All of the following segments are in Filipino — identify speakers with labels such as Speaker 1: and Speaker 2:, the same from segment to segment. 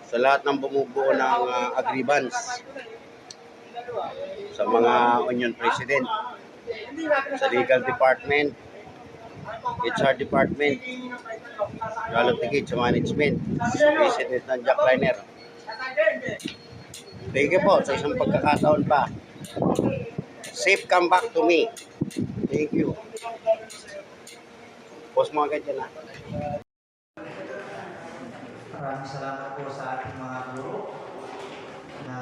Speaker 1: sa lahat ng bumubuo ng agreements, sa mga union president, sa legal department, HR department, lalo tigit sa management, sa president ng Jack Liner. Thank you po sa isang pagkakataon pa. Safe come back to me. Thank you. Post mo agad yan.
Speaker 2: Maraming salamat po sa ating mga guro na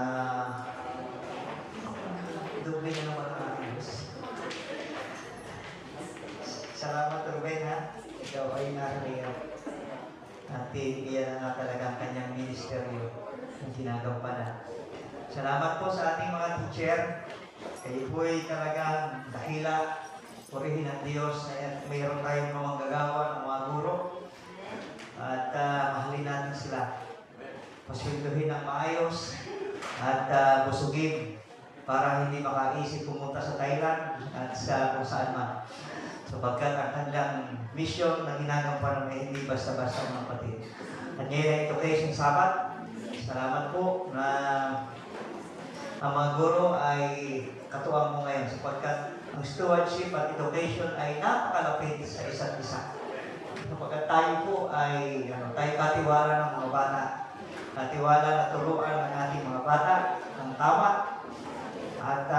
Speaker 2: doble na naman ang ating Diyos. Salamat, Ruben, ha? Ikaw ay nakaliyaw. At iyan na talaga ang kanyang ministeryo ang ginagampanan. Salamat po sa ating mga teacher. Kayo po ay talagang dakila. Purihin ang Diyos na mayroon tayong mga manggagawa ng mga guro. At mahalin natin sila. Pasweldohin ng maayos at busugin para hindi makaisip pumunta sa Thailand at sa kung saan man. Sapagkat ang kanilang mission na ginagampanan ay hindi basta-basta mga kapatid. At ngayon ay education Sabat. Salamat po na ang mga guro ay katuwang mo ngayon sapagkat ang stewardship at education ay napakalapit sa isa't isa. Kapag tayo po ay tayo katiwala ng mga bata, katiwala na turuan ng ating mga bata ng tama at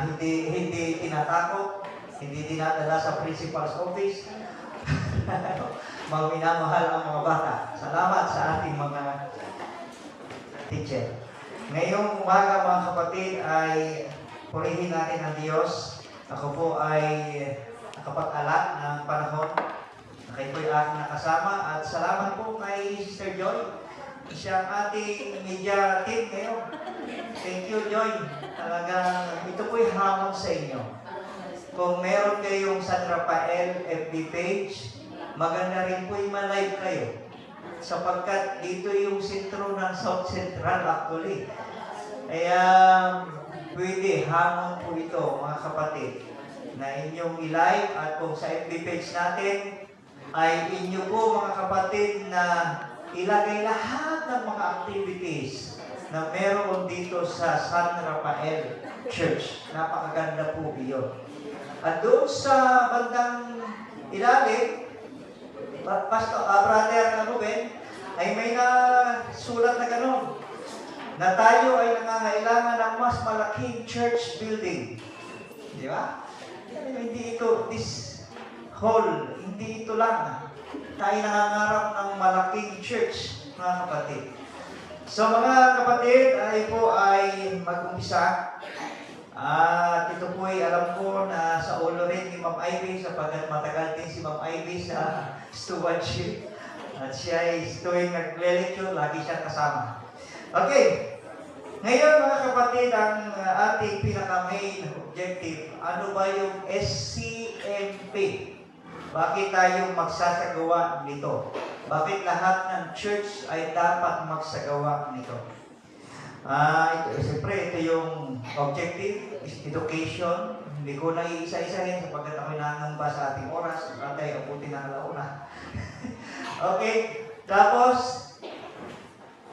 Speaker 2: hindi tinatakot, hindi dinadala sa principal's office. Minamahal ang mga bata. Salamat sa ating mga teacher. Ngayong umaga mga kapatid ay purihin natin ang Diyos. Ako po ay nakapag-ala ng panahon na kayo po'y aking nakasama at salamat po kay Sister Joy, siya ang ating media team ngayon. Thank you, Joy. Talagang ito po'y hamon sa inyo. Kung meron kayong San Rafael FB page, maganda rin po'y ma-live kayo sapagkat dito yung sentro ng South Central actually. Kaya pwede, hamon po ito mga kapatid na inyong i-live at kung sa FB page natin ay inyo po mga kapatid na ilagay lahat ng mga activities na meron dito sa San Rafael Church. Napakaganda po iyon. At doon sa bandang ilalim, Brother Ruben, ay may sulat na gano'n na tayo ay nangangailangan ng mas malaking church building. Di ba? Hindi ito, this hall, hindi ito lang. Tayo nangangarap ng malaking church, mga kapatid. So mga kapatid, ay po ay mag-umpisa. At ito po ay alam ko na sa ulo rin ni Ma'am Ivy sapagkat matagal din si Ma'am Ivy sa stewardship. At siya ay tuwing nag-lecture, lagi siya kasama. Okay. Ngayon mga kapatid, ang ating pinaka-main objective, ano ba yung SCMP? Bakit tayo magsasagawa nito? Bakit lahat ng church ay dapat magsagawa nito? Siyempre, ito yung objective, education. Hindi ko na iisa-isahin sapagkat ako'y nangamba sa ating oras. Tatay, abutin na alauna. Okay, tapos,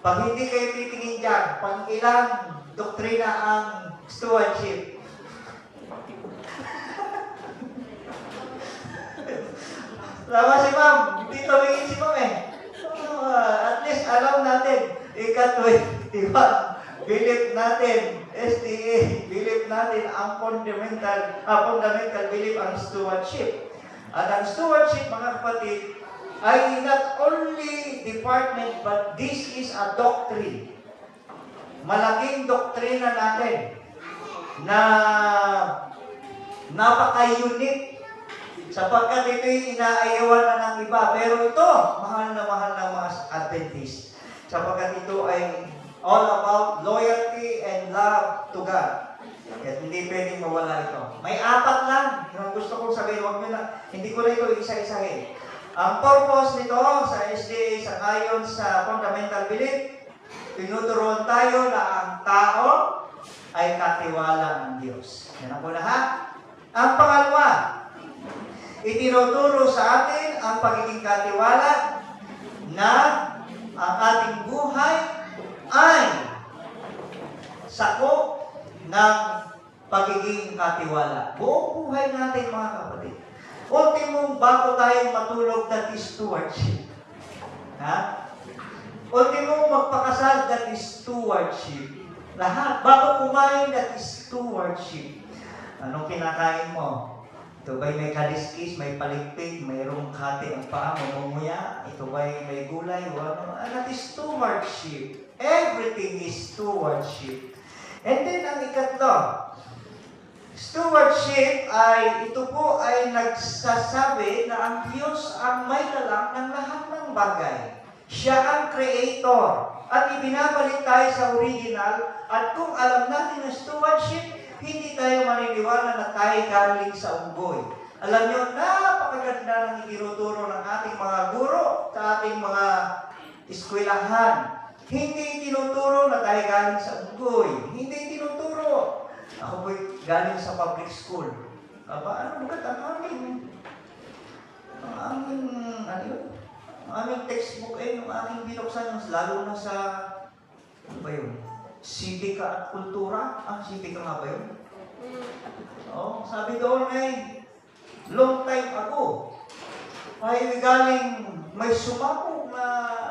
Speaker 2: pag hindi kayo titingin dyan, pang ilang doktrina ang stewardship? Tama si Ma'am, hindi tumingin si Ma'am eh. At least alam natin, ika-21, believe natin, SDA, believe natin ang fundamental belief ang stewardship. At ang stewardship, mga kapatid, ay not only department, but this is a doctrine. Malaking doktrina natin na napaka-unique sapagkat ito'y inaayawan na ng iba. Pero ito, mahal na mga Adventist. Sapagkat ito ay all about loyalty and love to God. At hindi pwedeng mawala ito. May 4 lang. Yung gusto kong sabihin, hindi ko na ito isa-isahin. Ang purpose nito sa SDA, sa ayon sa fundamental belief, tinuturuan tayo na ang tao ay katiwala ng Diyos. Yan ang una. Ang pangalawa, itinuturo sa atin ang pagiging katiwala ng sakop ng pagiging katiwala. Buong buhay natin, mga kapatid. Ultimong, bago tayo matulog, that is stewardship. Ha? Ultimong magpakasal, that is stewardship. Lahat, bago kumain, that is stewardship. Anong kinakain mo? Ito ba'y may kaliskis, may paligpig, mayroong hati ang paa, mamumuya? Ito ba'y may gulay? That is stewardship. Everything is stewardship. And then, ang ikatlo, stewardship ay, ito po ay nagsasabi na ang Diyos ang may lalang ng lahat ng bagay. Siya ang creator. At ibinabalik tayo sa original. At kung alam natin ang stewardship, hindi tayo maniniwala na tayo galing sa unggoy. Alam nyo, napakaganda ng itinuturo ng ating mga guro sa ating mga eskwelahan. Hindi tinuturo na tayo galing sa unggoy. Hindi tinuturo. Ako po'y galing sa public school. Aba, ano ang aming textbook yung aking binuksan, lalo na sa, ano ba yun? Sibika at kultura. Sibika nga ba yun? Sabi doon long time ago, ay galing may sumabog na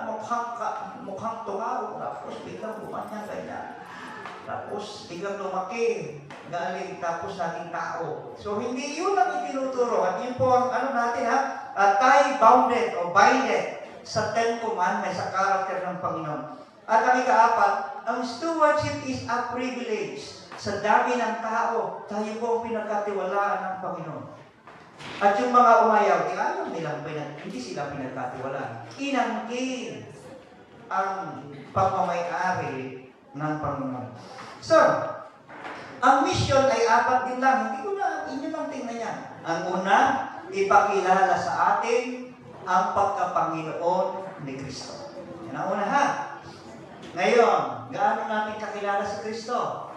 Speaker 2: mukhang tungaw, tapos biglang bumanya ganyan. Tapos biglang lumaki, galing tapos naging tao. So hindi yun ang itinuturo. At yun po ang natin tayo bounded o binded sa Ten Commandments, sa character ng Panginoon. At ang ikaapat, ang stewardship is a privilege. Sa dami ng tao, tayo po ang pinagkatiwalaan ng Panginoon. At yung mga umayaw, ayaw nilang hindi sila pinagkatiwalaan. Inangkin ang pagmamayari ng Panginoon. So, ang mission ay apat din lang. Hindi ko na, inyo lang tingnan yan. Ang una, ipakilala sa atin ang pagkapanginoon ni Kristo. Yan ang una ha. Ngayon, gaano natin kakilala si Kristo?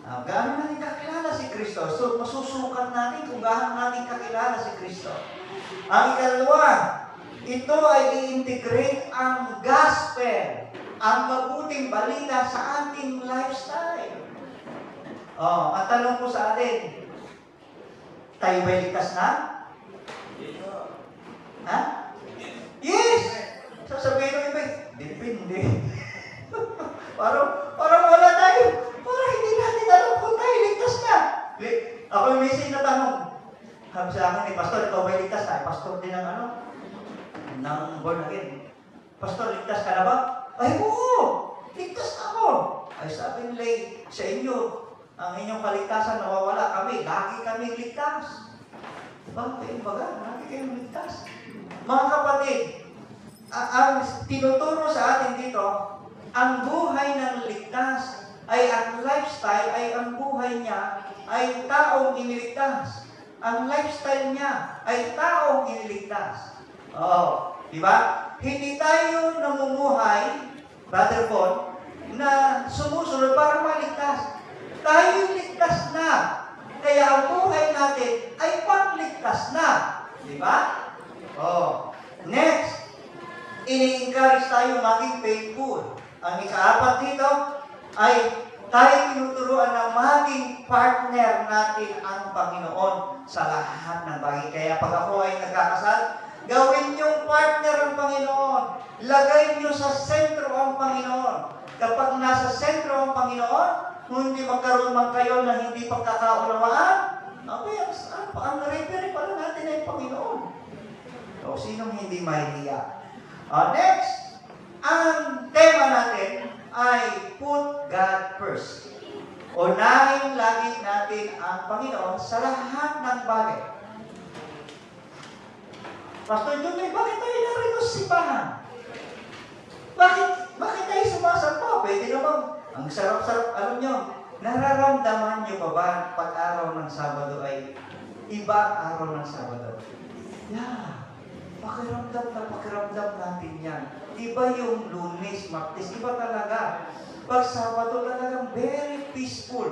Speaker 2: Gaano natin kakilala si Kristo? So, masusukan natin kung gaano natin kakilala si Kristo. Ang ikalawa, ito ay i-integrate ang gospel, ang mabuting balita sa ating lifestyle. Ang tanong ko sa atin, tayo ba'y ligtas na? Ha? Yes! Sasabihin mo iba, depende. parang wala tayo. Parang hindi natin alam kung tayo ligtas na. Ako yung message na tanong. Sabi sa akin, Pastor, ikaw ba'y ligtas na? Pastor din ng born again. Pastor, ligtas ka na ba? Ay, oo! Ligtas ako! Ay, sabi nila sa inyo, ang inyong kaligtasan nawawala kami. Lagi kami ligtas. Bakit? Lagi kayong ligtas. Mga kapatid, ang tinuturo sa atin dito, ang buhay ng ligtas ay ang lifestyle, ay ang buhay niya ay taong iniligtas. Ang lifestyle niya ay taong iniligtas. Di ba? Hindi tayo namumuhay, Brother Paul, na sumusunod para maligtas. Tayo ligtas na. Kaya ang buhay natin ay pangligtas na. Di ba? Next, ini-encourage tayo maging faithful. Ang ikaapat dito ay tayo tinuturuan ng maging partner natin ang Panginoon sa lahat ng bagay. Kaya pag ako ay nagkakasal, gawin niyong partner ang Panginoon. Lagay niyo sa sentro ang Panginoon. Kapag nasa sentro ang Panginoon, kung hindi magkaroon man kayo na hindi pagkakaunawaan, ang referee pala natin ay Panginoon. So, sinong hindi mahihiya? Next, ang tema natin ay put God first. Unahin lagi natin ang Panginoon sa lahat ng bagay. Pastor Jun, bakit tayo narito sa simbahan? Bakit tayo sumasampa? Pwede naman. Ang sarap-sarap, alam nyo, nararamdaman nyo pa ba pag araw ng Sabado ay iba ang araw ng Sabado? Pakiramdam natin yan. Iba yung Lunes, Martes, iba talaga. Pag Sabado talagang very peaceful.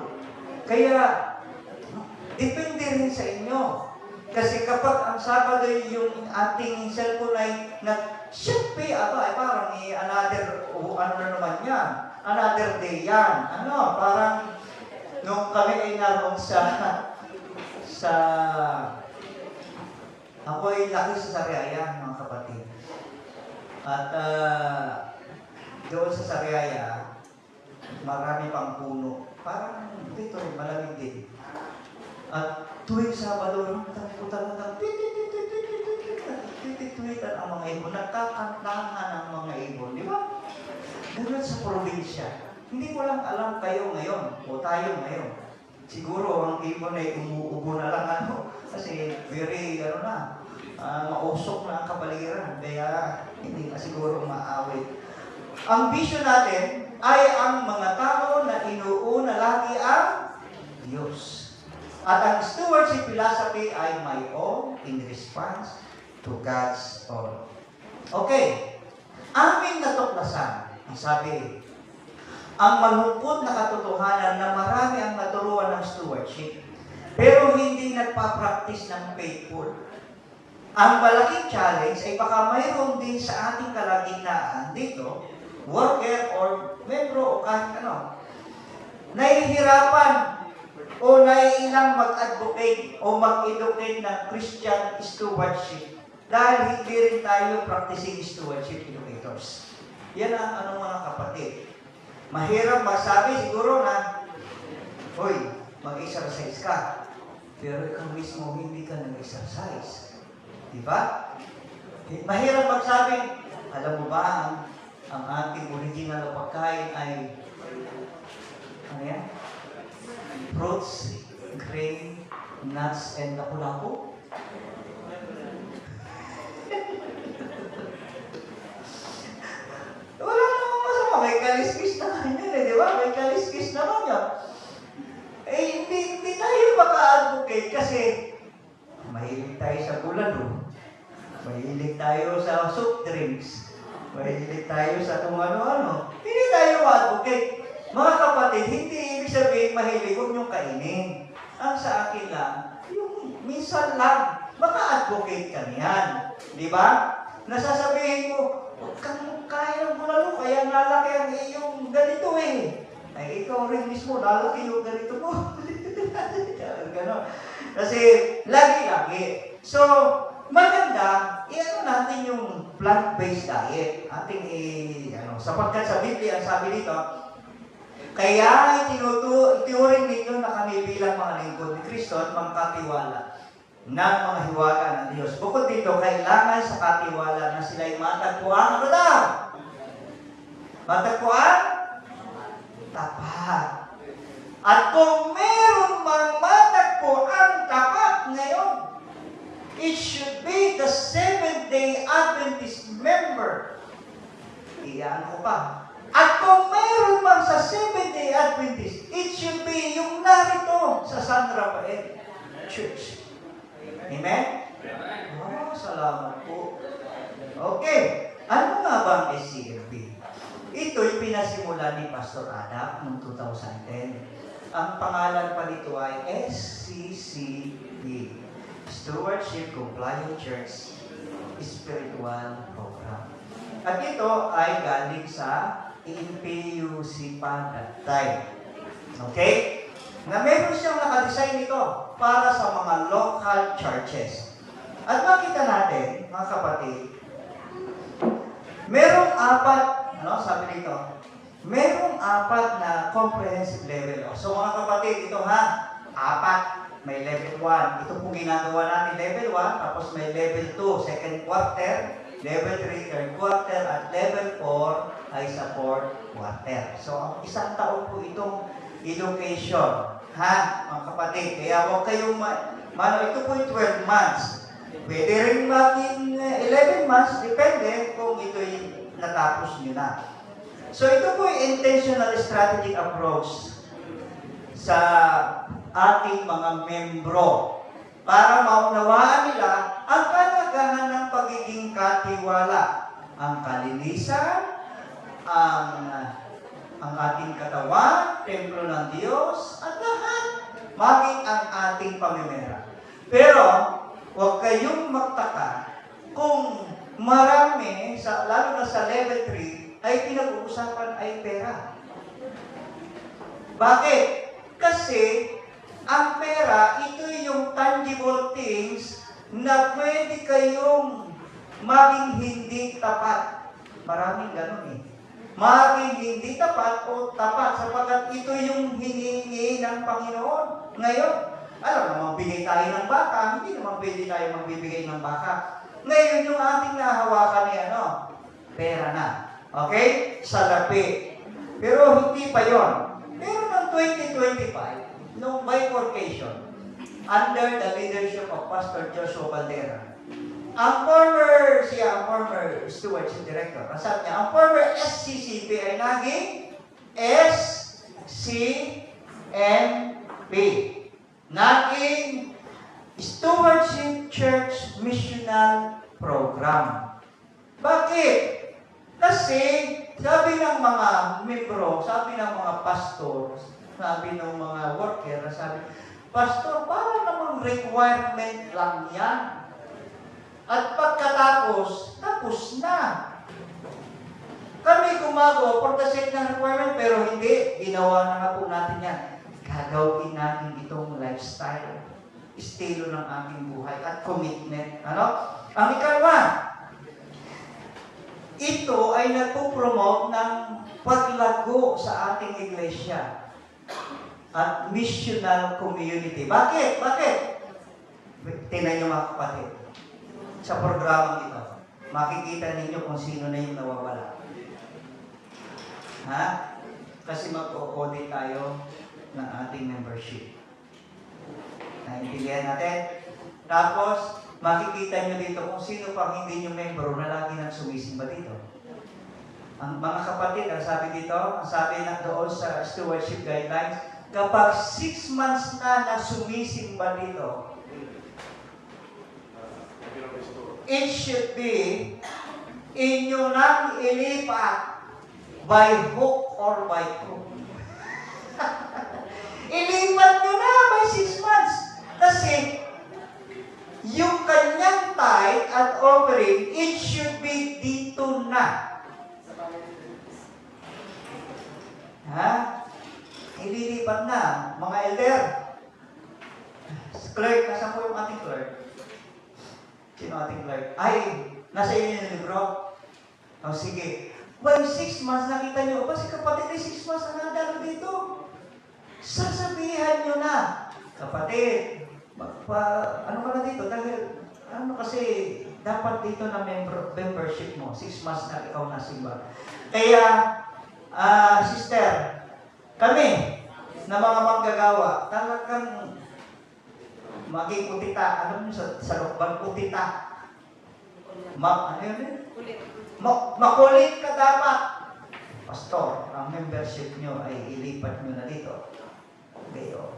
Speaker 2: Kaya, depende rin sa inyo. Kasi kapag ang Sabado yung ating cellphone ay nag-shift parang another, ano na naman yan, another day yan. Ano, parang nung kami ay naroon ako ay laki sa Sariaya, mga kapatid. At doon sa Sariaya, marami pang puno. Parang dito, malamig din. At tuwing Sabado, talagang tititwitan ang mga ibon. Nagkakantahan ang mga ibon. Di ba? Ganun sa probinsya. Hindi ko lang alam kayo ngayon o tayo ngayon. Siguro ang ibon ay umuubo na lang kasi very mausok na ang kapaligiran. Kaya hindi na siguro maawit. Ang vision natin ay ang mga tao na inuuna lagi ang Diyos. At ang stewardship philosophy ay my own in response to God's all. Okay. Aming natuklasan, ang sabi, ang malungkot na katotohanan na marami ang naturuan ng stewardship, pero hindi nagpa-practice ng faithful. Ang malaking challenge ay baka mayroon din sa ating kalagitnaan dito, worker or membro o kahit ano, nahihirapan o naiilang mag-advocate o mag-educate ng Christian stewardship dahil hindi rin tayo practicing stewardship educators. Yan ang mga kapatid. Mahirap magsabi siguro na, hoy, mag-exercise ka. Pero ikaw mismo hindi ka nag-exercise. Diba? Mahirap magsabi, alam mo ba, ang ating original na pagkain ay, ano yan? Fruits, grain, nuts, and lapu-lapu. Wala namang masama. May kaliskis naman yan di ba? May kaliskis naman yan. Hindi tayo maka-advocate kasi mahilig tayo sa bulalo. Mahilig tayo sa soft drinks. Mahilig tayo sa kung ano-ano. Hindi tayo ma-advocate. Mga kapatid, hindi ibig sabihin mahilig, huwag niyong kainin. Ang sa akin lang, yung minsan lang, maka-advocate ka niyan. Di ba? Nasasabihin mo, huwag kang kain ng bulalo, kaya nalaki ang iyong ganito eh. Ay, ikaw rin mismo, lalaki yung ganito mo. Ganon. Kasi, lagi-lagi. So, maganda, i-ano natin yung plant-based diet. Ating sapagkat sa Biblia, sabi dito, kaya itinuring ninyo na kami bilang mga lingkod ni Kristo at mga katiwala ng mga hiwaga ng Diyos. Bukod dito, kailangan sa katiwala na sila'y matagpuan. Ano daw? Matagpuan? Tapat. At kung meron mang matagpuan tapat ngayon, it should be the Seventh-day Adventist member. Iyan ko pa. At kung mayroon man sa Seventh-day Adventist, it should be yung narito sa San Rafael Church. Amen? Oh, salamat po. Okay. Ano nga ba ang SCFB? Ito'y pinasimulan ni Pastor Adam noong 2010. Ang pangalan pa nito ay SCCB. Stewardship Compliant Church Spiritual Program. At ito ay galing sa NPUC pa that time. Okay? Na meron siyang nakadesign nito para sa mga local churches. At makita natin, mga kapatid, merong sabi dito, merong 4 na comprehensive level. So mga kapatid, ito 4. May level 1. Ito pong ginagawa natin level 1, tapos may level 2, second quarter, level 3, third quarter, at level 4 ay sa fourth quarter. So, isang taon po itong education. Mga kapatid. Kaya huwag kayong, ito po yung 12 months. Pwede rin maging 11 months, depende kung ito'y natapos nyo na. So, ito po yung intentional strategic approach sa ating mga membro para maunawaan nila ang kalagahan ng pagiging katiwala, ang kalinisan, ang ating katawan, templo ng Diyos, at lahat, maging ang ating pamimera. Pero, kayong magtaka kung marami, lalo na sa level 3, ay pinag-uusapan ay pera. Bakit? Kasi ang pera, ito yung tangible things na pwede kayong maging hindi tapat. Maraming ganun eh. Maging hindi tapat o tapat sapagkat ito yung hinihingi ng Panginoon. Ngayon, alam na magbigay tayo ng baka, hindi naman pwede tayo magbibigay ng baka. Ngayon yung ating nahawakan ni pera na. Okay? Salapi. Pero hindi pa yon. Pero noong 2025, noong bifurcation, under the leadership of Pastor Joshua Caldera, ang former stewardship director, ang sabi niya, ang former SCCP ay naging SCNP. Naging Stewardship Church Missional Program. Bakit? Kasi, sabi ng mga membro, sabi ng mga pastor, sabi ng mga worker, sabi, Pastor, para namang requirement lang yan. At pagkatapos, tapos na. Kami gumagawa for the sake ng requirement, pero hindi, ginawa na nga po natin yan. Gagawin natin itong lifestyle, estilo ng ating buhay at commitment. Ang ikalawa, ito ay nagpo-promote ng paglago sa ating iglesia at missional community. Bakit? Tingnan niyo mga kapatid. Sa programang ito, makikita ninyo kung sino na yung nawawala. Kasi mag-o-audit tayo ng ating membership. Naintindihan natin? Tapos, makikita nyo dito kung sino pang hindi nyo membro na lagi nang sumisimba dito. Ang mga kapatid, ang sabi dito, ang sabi na doon sa stewardship guidelines, kapag 6 months na sumisimba dito, it should be inyo nang ilipat by hook or by crook. Ilipat nyo na by 6 months. Kasi yung kanyang tithe at offering, it should be dito na. Ililipat na. Mga elder, clerk, nasa po yung ating clerk? Sino ating clerk? Ay, nasa inyo yung libro? Sige. Well, 6 months, nakita nyo, si kapatid ay 6 months na nadalo dito. Sasabihan nyo na, kapatid, ano ka na dito? Dahil, kasi, dapat dito na membership mo. 6 months na ikaw nasimba. Kaya, sister, kami, na mga manggagawa, talagang maging utita. Alam nyo, sa lukban, utita. Ano yun? Makulit ka dapat. Pastor, ang membership nyo ay ilipat nyo na dito. Gayo.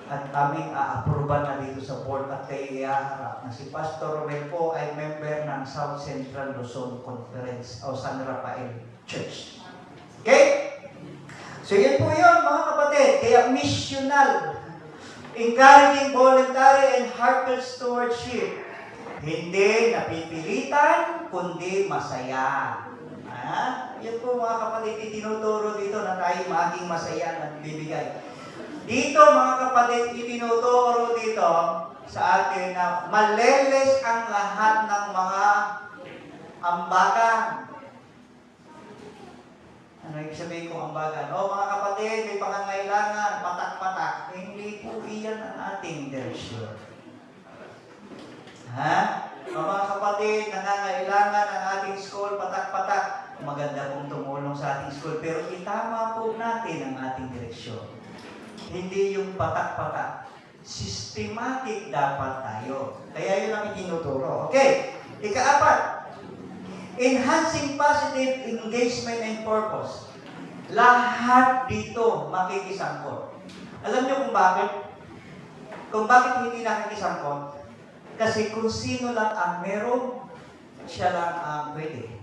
Speaker 2: At aming a-approval na dito sa board at kayo ihaharap na si Pastor Romel po ay member ng South Central Luzon Conference o San Rafael Church. Okay? So yan po yun mga kapatid. Kaya missional, encouraging voluntary and heartfelt stewardship. Hindi napipilitan, kundi masaya. Yan po mga kapatid, itinuturo dito na tayo maging masaya at bibigay. Dito mga kapatid, itinuturo dito sa atin na maleles ang lahat ng mga ambagan. Ano ibig sabihin kong ambagan? Mga kapatid, may pangangailangan, patak-patak. Hindi po iyan ang ating direksyon. Mga kapatid, nangangailangan ang ating school, patak-patak. Maganda pong tumulong sa ating school, pero itama po natin ang ating direksyon. Hindi yung patak-patak. Systematic dapat tayo. Kaya yun ang itinuturo. Okay, ika-4. Enhancing positive engagement and purpose. Lahat dito makikisangkot. Alam niyo kung bakit? Kung bakit hindi nakikisangkot? Kasi kung sino lang ang meron, siya lang ang pwede.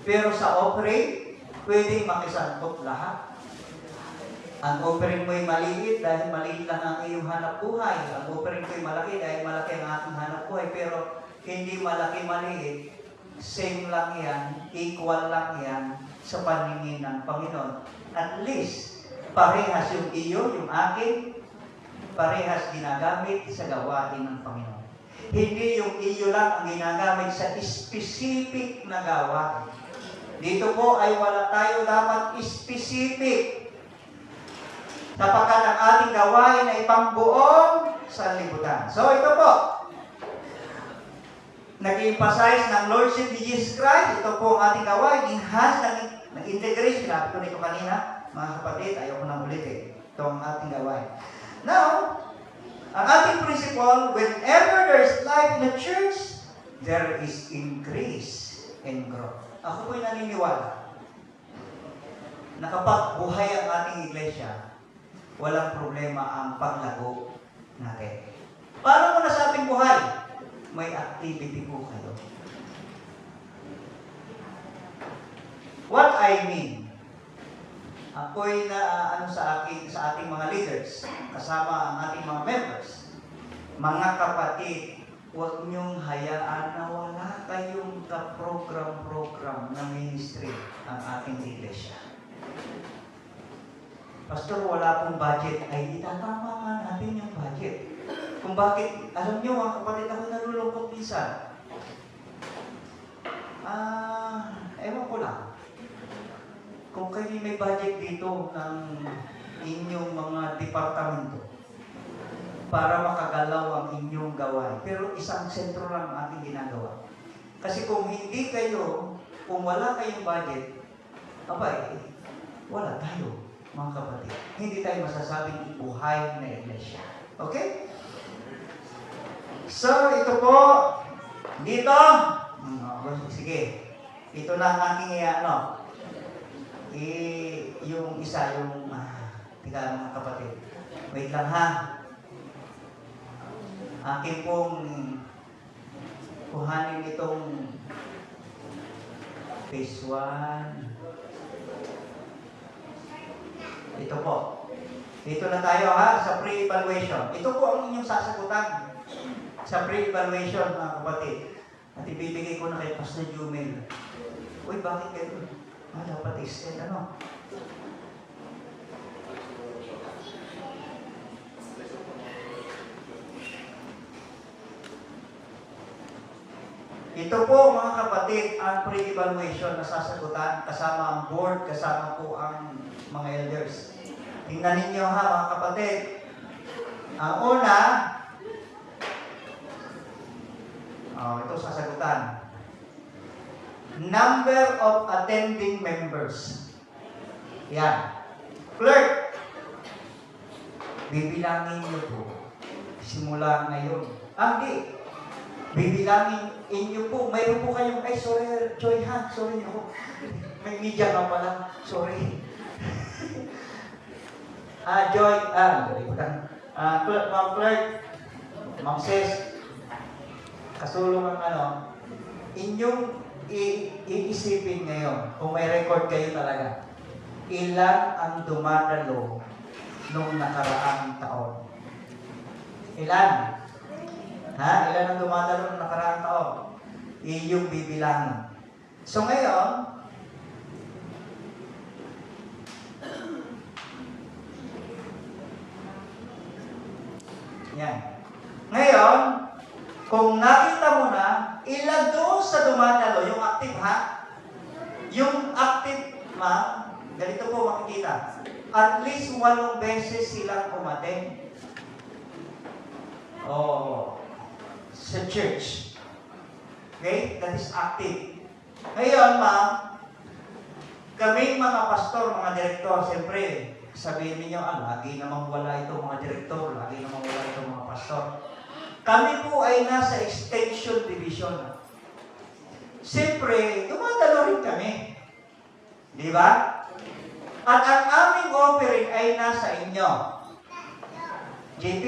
Speaker 2: Pero sa offering, pwede makisangkot lahat. Ang offering mo'y maliit dahil maliit lang ang iyong hanap buhay. Ang offering ko'y malaki dahil malaki ang aking hanap buhay. Pero hindi malaki maliit, same lang yan, equal lang yan sa paningin ng Panginoon. At least, parehas yung iyo, yung akin, parehas ginagamit sa gawain ng Panginoon. Hindi yung iyo lang ang ginagamit sa specific na gawain. Dito po ay wala tayo dapat specific, sapagkat ang ating gawain ay pangbuong sanlibutan. So ito po, nag-emphasize ng Lordship ni Jesus Christ. Ito po ang ating gawain, enhance ng integration. Sabi ko nito kanina, mga kapatid, ayaw ko nang ulitin. Ito ang ating gawain. Now, ang ating principle, whenever there's life in the church, there is increase and growth. Ako po'y naniniwala na kapag buhay ang ating iglesia, walang problema ang paglago natin. Paano mo nasabing buhay? May activity po kayo. What I mean, ako'y na sa ating mga leaders, kasama ang ating mga members, mga kapatid, huwag niyong hayaan na wala kayong ka-program na ministry ang ating iglesia. Pastor, wala pong budget. Ay, itatama nga natin yung budget. Kung bakit, alam niyo mga kapatid, ako nalulungkot minsan. Ewan ko lang. Kung kayo may budget dito ng inyong mga departamento para makagalaw ang inyong gawain. Pero isang sentro lang ang ating ginagawa. Kasi kung hindi kayo, kung wala kayong budget, abay, wala tayo, mga kapatid. Hindi tayo masasabing buhay na iglesia. Okay? So, ito po, dito, sige, ito na ang aking, yung isa, tika mga kapatid. Wait lang ha. Akin pong kuhanin itong phase 1. Ito po. Dito na tayo ha, sa pre-evaluation. Ito po ang inyong sasagutan sa pre-evaluation, mga kapatid. At ibibigay ko na kay Pastor Jumel. Uy, bakit kayo? Dapat extend, Ito po mga kapatid, ang pre-evaluation na sasagutan, kasama ang board, kasama po ang mga elders. Tingnan ninyo ha mga kapatid. Ang una, ito sasagutan. Number of attending members. Yan. Clerk, bibilangin niyo po simula ngayon. Hindi. Bibilangin inyo po. Mayroon po kayong, sorry, Joy ha, sorry ako. May media ka pala. Sorry. Joy, Ma'am Clerk, Ma'am Sis, kasulong ang inyong iisipin ngayon, kung may record kayo talaga, ilan ang dumadalo nung nakaraang taon? Ilan? Ilan ang dumadalo nung nakaraang taon? Iyong bibilangin. So ngayon, yan. Ngayon, kung nakita mo na, ilan doon sa dumadalo, yung active ha? Yung active, ma'am, ganito po makikita. At least 8 beses silang umattend. Sa church. Okay? That is active. Ngayon, ma'am, kaming mga pastor, mga direktor, siyempre, sabihin niyo, lagi namang wala ito mga direktor, lagi namang wala ito mga pastor. Kami po ay nasa extension division. Siyempre, dumadalo rin kami. Di ba? At ang aming offering ay nasa inyo. JP,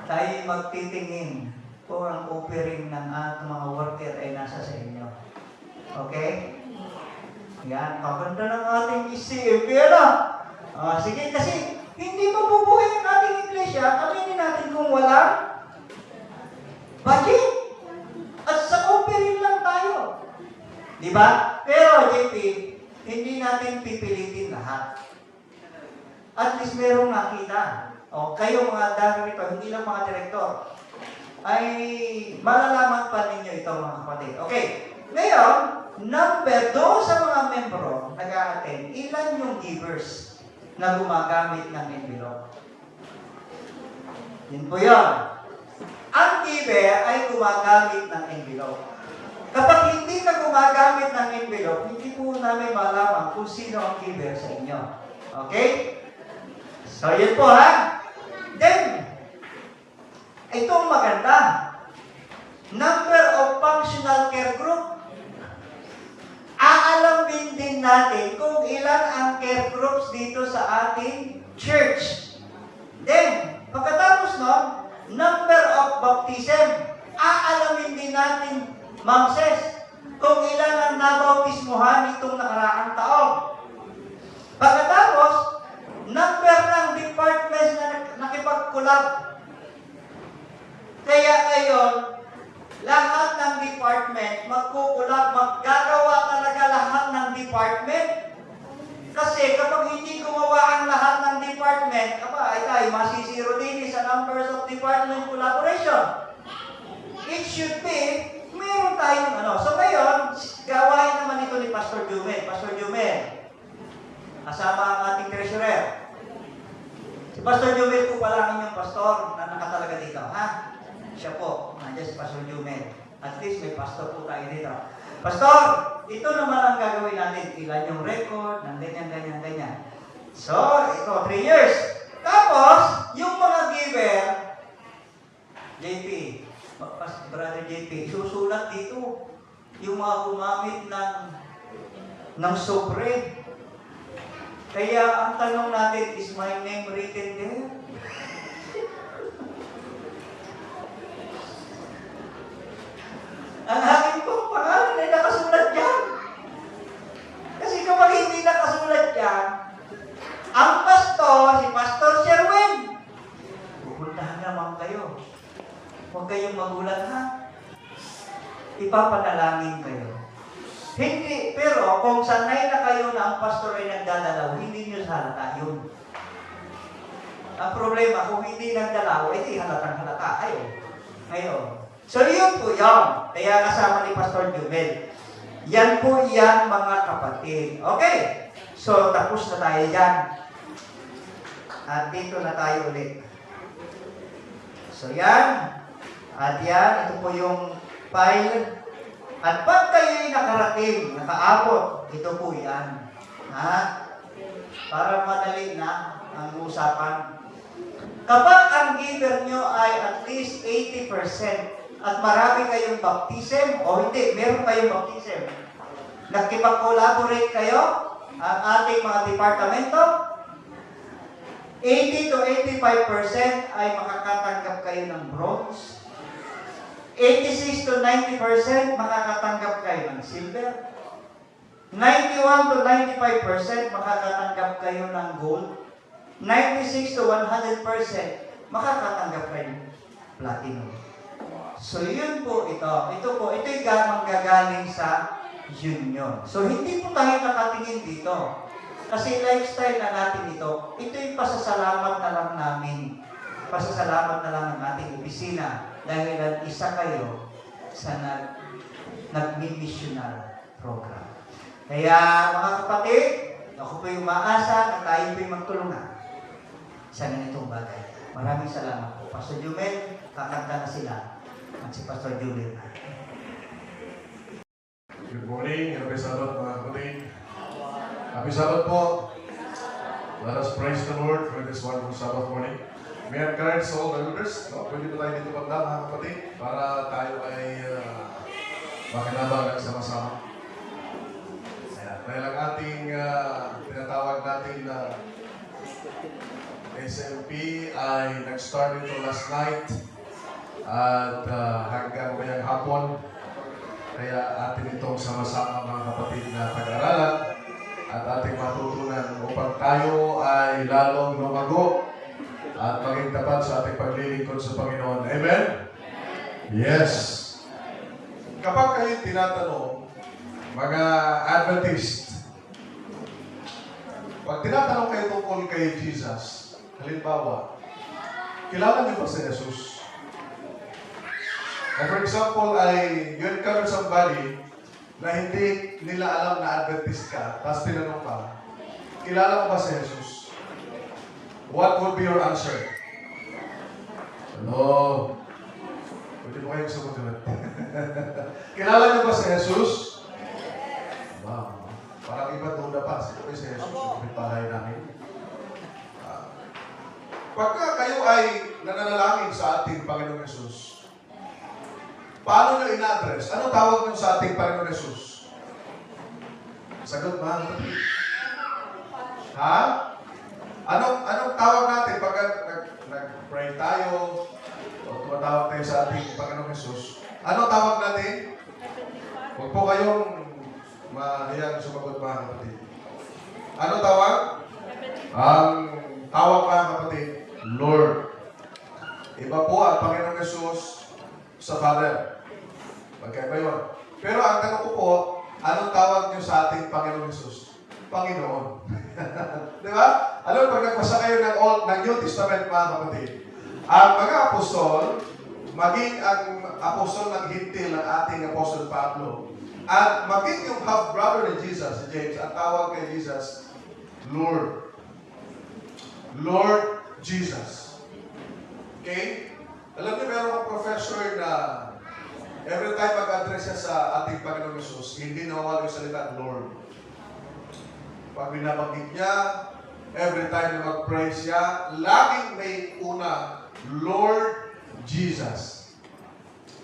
Speaker 2: tayo magtitingin kung ang offering ng ating mga worker ay nasa sa inyo. Okay? Yan, kaganda ng ating ECFP, ano? Sige, kasi hindi mabubuhay ang ating iglesia, aminin natin kung walang budget. At sa offering lang tayo. Di ba? Pero, JP, hindi natin pipilitin lahat. At least merong nakita. O, kayo mga dahil rito, hindi lang mga direktor, ay malalaman pa ninyo ito mga kapatid. Okay, ngayon, number doon sa mga membro nag-a-attend, ilan yung givers na gumagamit ng envelope? Yun po yun. Ang giver ay gumagamit ng envelope. Kapag hindi ka gumagamit ng envelope, hindi po namin malaman kung sino ang giver sa inyo. Okay? So, yun po ha. Then, itong maganda. Number of functional care group. Aalamin din natin kung ilan ang care groups dito sa ating church. Then, pagkatapos nun, number of baptism. Aalamin din natin, Ma'am Ses, kung ilan ang nabautismuhan itong nakaraang taon. Pagkatapos, number ng departments na nakipag-collab. Kaya ngayon, lahat ng department magkukulab, maggagawa talaga lahat ng department. Kasi kapag hindi gumawa ang lahat ng department, ay tayo masisiro din sa numbers of department collaboration. It should be, meron tayong ano. So ngayon, gawain naman ito ni Pastor Jumel. Pastor Jumel, kasama ang ating treasurer. Si Pastor Jumel po pala ang inyong pastor na nakatalaga dito, ha? Siya po, nandiyan si Pastor Jumel. At least may pastor po tayo dito. Pastor, ito naman ang gagawin natin. Ilan yung record, ng ganyan. So, ito, 3 years. Tapos, yung mga giver, JP, Brother JP, susulat dito yung mga gumamit ng sobre. Kaya ang tanong natin, is my name written there? Ang aking pong pangalan ay nakasulat dyan. Kasi kapag hindi nakasulat dyan, ang pastor, si Pastor Sherwin, pupuntahan naman kayo. Huwag kayong magulat, ha? Ipapanalangin kayo. Hindi, pero kung sanay na kayo na ang pastor ay nagdadalaw, hindi nyo halata yun. Ang problema, kung hindi nagdalaw, edi halatang-halata. Ngayon. So, yun po yun. Kaya kasama ni Pastor Jumel. Yan po yan, mga kapatid. Okay. So, tapos na tayo dyan. At dito na tayo ulit. So, yan. At yan, ito po yung file. At pag kayo'y nakarating, nakaabot, ito po yan. Ha? Para madali na ang usapan. Kapag ang giver nyo ay at least 80%, at marami kayong baptism, o hindi, meron kayong baptism, nakipag-collaborate kayo, ang ating mga departamento, 80 to 85% ay makakatanggap kayo ng bronze, 86 to 90% makakatanggap kayo ng silver, 91 to 95% makakatanggap kayo ng gold, 96 to 100% makakatanggap kayo ng platinum. So, yun po ito. Ito'y manggagaling sa union. So, hindi po tayo nakatingin dito. Kasi lifestyle na natin ito, ito'y pasasalamat na lang namin. Pasasalamat na lang ng ating opisina dahil isa kayo sa nag-missional program. Kaya, mga kapatid, ako po'y umaasa na tayo po'y magtulungan sa ganitong bagay. Maraming salamat po. Pastor Jumel, kakanta na sila. At si Pastor Julian.
Speaker 3: Good morning. Happy Sabbath, mga kapatid. Happy Sabbath po. Let us praise the Lord for this wonderful Sabbath morning. May I encourage all the elders, pwede na tayo dito pagdaan, mga kapatid, para tayo ay makinabang sama-sama. Dahil ang ating tinatawag natin na SMP ay nag-start ito last night. At hanggang mayang hapon, Kaya atin itong sama-sama mga kapatid na pag-aralan at ating matutunan upang tayo ay lalong lumago at maging tapat sa ating paglilingkod sa Panginoon. Amen? Yes. Kapag kayo tinatanong, mga Adventist, pag tinatanong kayo tungkol kay Jesus, halimbawa, kilala niyo ba si Jesus? For example, ay you encounter somebody na hindi nila alam na Adventist ka, tapos tinanong ka, kilala mo ba si Jesus? What would be your answer? Hello? Pwede mo kayong sumunod. Kilala niyo ba si Jesus? Wow. Parang iba duda pa. Sino ba si Jesus? Yung bahay namin. Pagka kayo ay nananalangin sa ating Panginoong Jesus, paano nyo in-address? Ano tawag nyo sa ating Panginoong Jesus? Sagot ba? Ha? Anong tawag natin pag nag-pray tayo o tumatawag tayo sa ating Panginoong Jesus? Ano tawag natin? Huwag po kayong mahiyang sumagot mga kapatid. Ano tawag? Ang tawag mga kapatid, Lord. Iba po ang Panginoong Jesus sa Father. Magkaiba yun. Pero ang tanong ko po, anong tawag niyo sa ating Panginoong Jesus? Panginoon. Di ba? Alam mo, pag nagbasa kayo ng New Testament, mga kapatid, ang mga apostol, maging ang apostol ng hintil ng ating Apostol Pablo, at maging yung half-brother ni Jesus, si James, ang tawag kay Jesus, Lord. Lord Jesus. Okay? Alam niyo, meron akong professor na every time mag-address siya sa ating Panginoong Jesus, hindi nawawala yung salita, Lord. Pag binabanggit niya, every time na mag-pray siya, laging may una, Lord Jesus.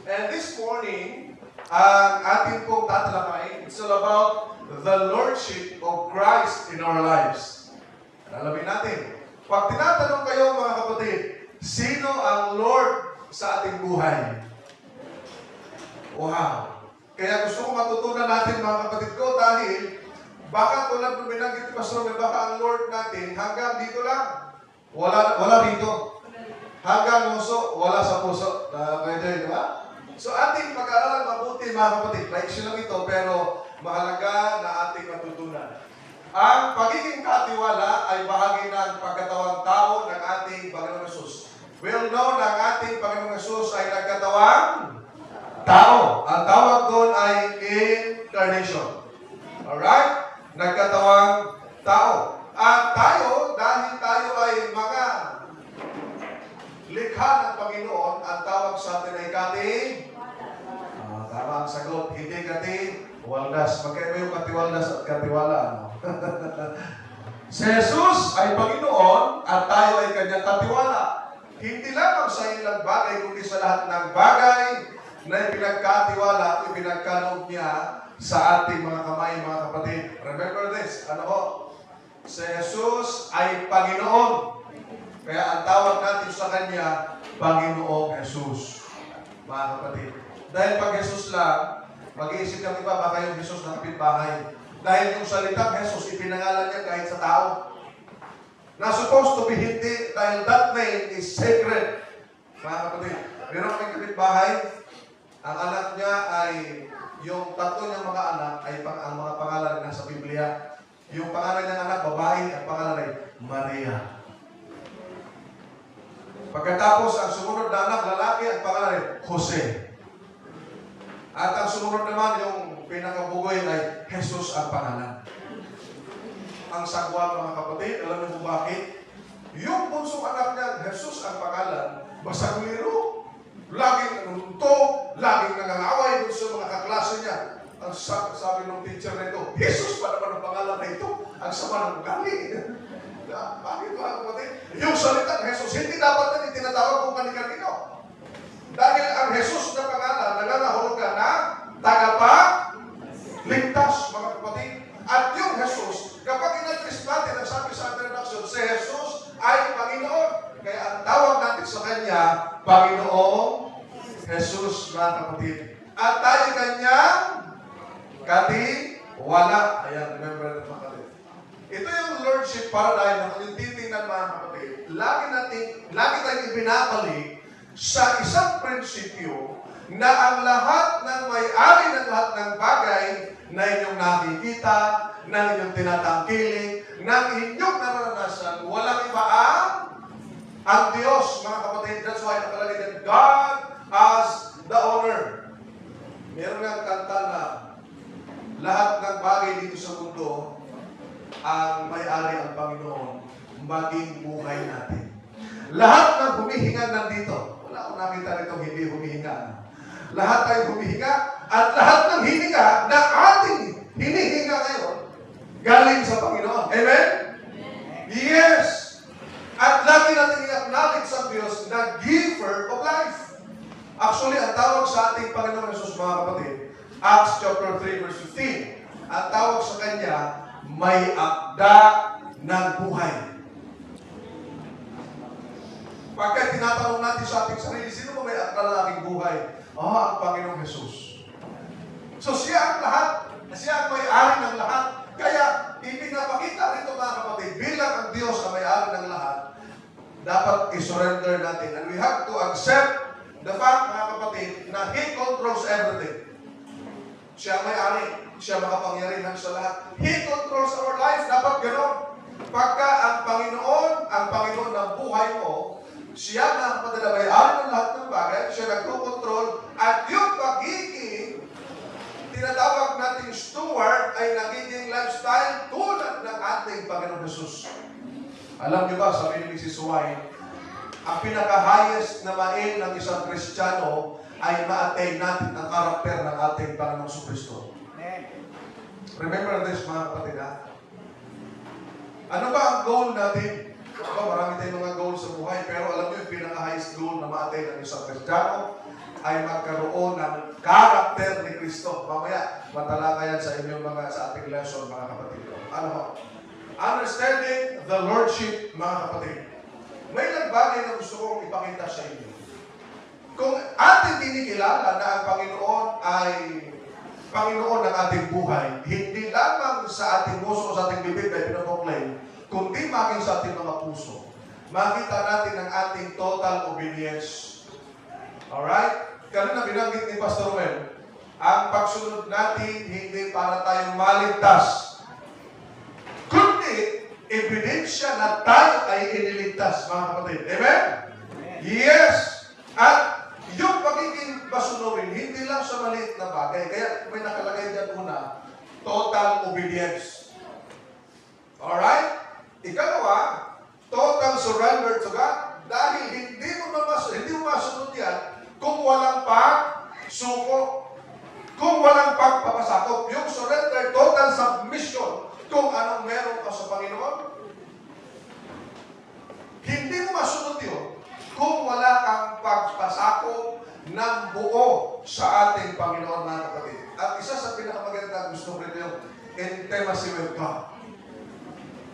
Speaker 3: And this morning, ang ating pong tatalakay, it's all about the Lordship of Christ in our lives. Alamin natin, pag tinatanong kayo mga kapatid, sino ang Lord sa ating buhay? Wow! Kaya gusto ko matutunan natin mga kapatid ko dahil baka tulad ng binanggit ni Pastor, baka ang Lord natin hanggang dito lang. Wala dito. Hanggang puso, wala sa puso. Pwede, di ba? So ating pag-aaralan mabuti mga kapatid. Maiksi lang ito pero mahalaga na ating matutunan. Ang pagiging katiwala ay bahagi ng pagkatawang tao ng ating Panginoong Jesus. We all know na ang ating Panginoong Jesus ay nagkatawang tao. Ang tawag doon ay incarnation. Alright? Nagkatawang tao. At tayo, dahil tayo ay mga likha ng Panginoon, ang tawag sa atin ay tama ang sagot, hindi katiwaldas. Magkaiba yung katiwaldas at katiwala. Si Jesus ay Panginoon at tayo ay kanyang katiwala. Hindi lamang sa ilang bagay, kundi sa lahat ng bagay na ipinagkatiwala at ipinagkaloob niya sa ating mga kamay, mga kapatid. Remember this, ano ho? Si Jesus ay Panginoon. Kaya ang tawag natin sa Kanya, Panginoong Jesus. Mga kapatid. Dahil pag Jesus lang, mag-iisip kami ba baka yung Jesus ng kapitbahay? Dahil yung salitang Jesus, ipinangalan niya kahit sa tao. Na supposed to be hindi, dahil that name is sacred. Mga kapatid, meron kaming kapitbahay, ang anak niya ay yung tatlo niyang mga anak ay ang mga pangalan na nasa Biblia. Yung pangalan niyang anak, babae, ang pangalan ay Maria. Pagkatapos, ang sumunod na anak, lalaki, ang pangalan ay Jose. At ang sumunod naman, yung pinakabugoy ay Jesus ang pangalan. Ang sagwa, mga kapatid, alam niyo kung bakit? Yung bunsong anak niya, Jesus ang pangalan, basaguliro. Laging nanunto, laging nangangaway dun sa mga kaklase niya. Ang sabi ng teacher nito, Jesus pa naman ang pangalan na ito. Ang sama ng ugali. Bakit mga kapatid? Yung salita ng Jesus, hindi dapat na itinatawag kung kani-kanino. Dahil ang Jesus na pangalan, nangangahulugan na tagapagligtas, mga kapatid. At yung Jesus, kapag in-address natin, ang sabi sa introduction, si Jesus ay Panginoon. Kaya ang tawag natin sa Kanya, Panginoong Jesus, mga kapatid. at tayo kanyang katiwala. Ayan, remember that mga kapatid. Ito yung Lordship paradigm na kung yung titingnan mga kapatid, lagi tayong ibinabalik sa isang prinsipyo na ang lahat ng may-ari ng lahat ng bagay na inyong nakikita, ng inyong tinatangkilik, ng inyong naranasan, walang iba ang Diyos, mga kapatid. That's why nakalagay din, God has the owner. Meron nga kanta na lahat ng bagay dito sa mundo, ang may-ari ang Panginoon, maging buhay natin. Lahat ng humihinga nandito, wala akong nakita nito hindi humihinga. Lahat tayo humihinga, at lahat ng hininga na ating hinihinga ngayon, galing sa Panginoon. Amen? Yes! At lagi natin i-acknowledge sa Diyos na giver of life. Actually, ang tawag sa ating Panginoon Jesus, mga kapatid, Acts chapter 3 verse 15, ang tawag sa Kanya, may akda ng buhay. Pagka tinatanong natin sa ating sarili, sino ba may akda ng aking buhay? Ang Panginoong Jesus. So siya ang lahat, siya ang may-ari ng lahat. Kaya, ipinapakita rito mga kapatid, bilang ang Diyos ang may-ari ng lahat, dapat i-surrender natin. And we have to accept the fact, mga kapatid, na He controls everything. Siya ang may-ari, siya makapangyarihan sa lahat. He controls our life, dapat gano'n. Pagka ang Panginoon ng buhay mo, siya mga kapatid na may-ari ng lahat ng bagay, siya nagko-control, at yung pagiging tinatawag nating steward ay nagiging lifestyle tulad ng ating Panginoon Jesus. Alam niyo ba, sabi ni Mrs. White, ang pinaka-highest na main ng isang Kristiyano ay ma-attain natin ang karakter ng ating Panginoong Kristo. Remember this, mga kapatid, ha? Ano ba ang goal natin? Marami tayong mga goals sa buhay, pero alam niyo, yung pinaka-highest goal na ma-attain ng isang Kristiyano ay magkaroon ng karakter ni Kristo. Mamaya, matalakayan sa inyong sa ating lesson, mga kapatid. Ano ba? Understanding the Lordship, mga kapatid. May nagbagay na gusto kong ipakita sa inyo. Kung ating kinikilala na ang Panginoon ay Panginoon ng ating buhay, hindi lamang sa ating puso o sa ating bibig na pinaproklaim, kundi maging sa ating mga puso. Makita natin ang ating total obedience. Alright? Kanina binanggit ni Pastor Romel, ang pagsunod natin hindi para tayong maligtas, kundi ebidensya na tayo ay iniligtas, mga kapatid. Amen? Yes! At yung pagiging masunurin, hindi lang sa maliit na bagay. Kaya may nakalagay dyan una, total obedience. Alright? Ikalawa, total surrender to God. Dahil hindi mo masunod yan kung walang pagsuko, kung walang pagpapasakop. Yung surrender, total submission. Kung anong meron ka sa Panginoon, hindi mo masunod yun kung wala kang pagpasakop ng buo sa ating Panginoon, mga kapatid. At isa sa pinakamaganda gusto ko rin yung intimacy with God.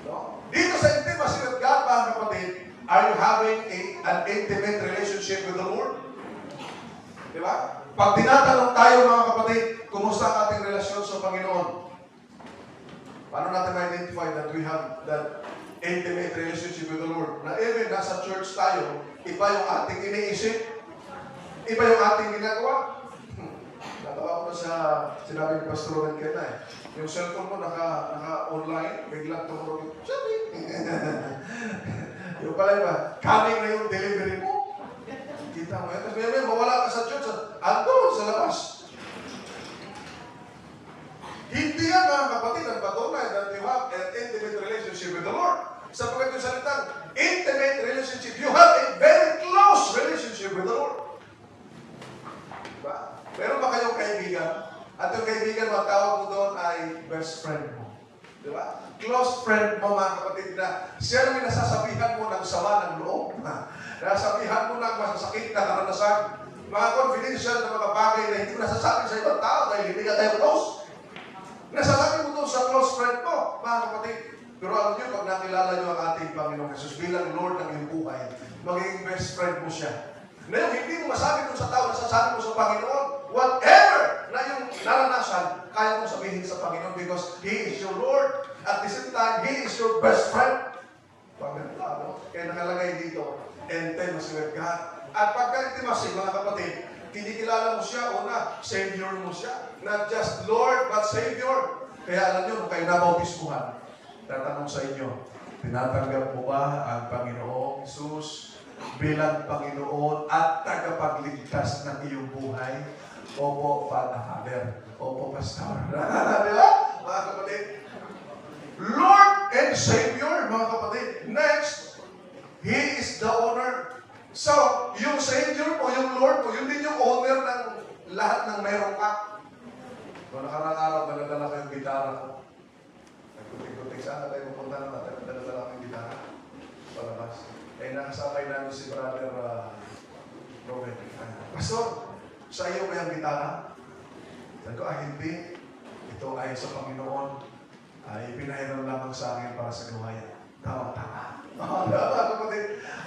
Speaker 3: No? Dito sa intimacy with God, mga kapatid, are you having an intimate relationship with the Lord? Di ba? Pag tinatanong tayo, mga kapatid, kumusta ang ating relasyon sa Panginoon? Paano natin ma-identify that we have that intimate relationship with the Lord? Na even nasa church tayo, iba yung ating iniisip, iba yung ating ginagawa. Natawa ko na sa sinabi ni Pastor Roman Kena eh. Yung cellphone mo naka-online, biglang tumurog yung shopping. Yung pala iba, coming na yung delivery mo. Kita mo yan. Tapos may mawala ka sa church, andun sa labas. Hindi yan, mga kapatid, ang patunay that you have an intimate relationship with the Lord. Sapagkat yung salitang intimate relationship, you have a very close relationship with the Lord. Diba? Meron ba kayong kaibigan? At yung kaibigan, matawag mo doon ay best friend mo. Diba? Close friend mo, mga kapatid, na siya namin nasasabihan mo ng sama ng loob. Nasasabihan mo ng masasakit na karanasan. Mga confidential na mga bagay na hindi mo nasasabi sa ibang tao dahil hindi ka tayo close. Nasasabi mo doon sa close friend mo, mga kapatid. Pero alam niyo, pag nakilala niyo ang ating Panginoong Jesus bilang Lord ng iyong buhay, magiging best friend mo siya. Na yung hindi mo masabi dun sa tao, nasasabi mo sa Panginoon. Whatever na yung naranasan, kaya mong sabihin sa Panginoon because He is your Lord. At the same time, He is your best friend. Pagkanta, no? Kaya nakalagay dito, intimacy with God. At pagka intimacy, mga kapatid, kinikilala mo siya, una, Savior mo siya. Not just Lord, but Savior. Kaya alam nyo, nung kayo nabautismuhan, tatanong sa inyo, tinatanggap mo ba ang Panginoong Jesus bilang Panginoon at tagapagligtas ng iyong buhay? Opo, Father. Opo, Pastor. Di ba, mga kapatid? Lord and Savior, mga kapatid. Next, He is the owner. So, yung Savior mo, yung Lord mo, yun din yung owner ng lahat ng meron ka. Kung nakarang araw, daladala ko yung gitara ko. Nagkutik-kutik, saan tayo pupunta na natin? Daladala ko yung gitara. Palabas. Eh, nakasabay namin si Brother Robert. Pastor, sa iyo ba yung gitara? Sabi ko, hindi. Ito ay sa Panginoon. Ay pinahiram lamang sa akin para sa gawain. Tama.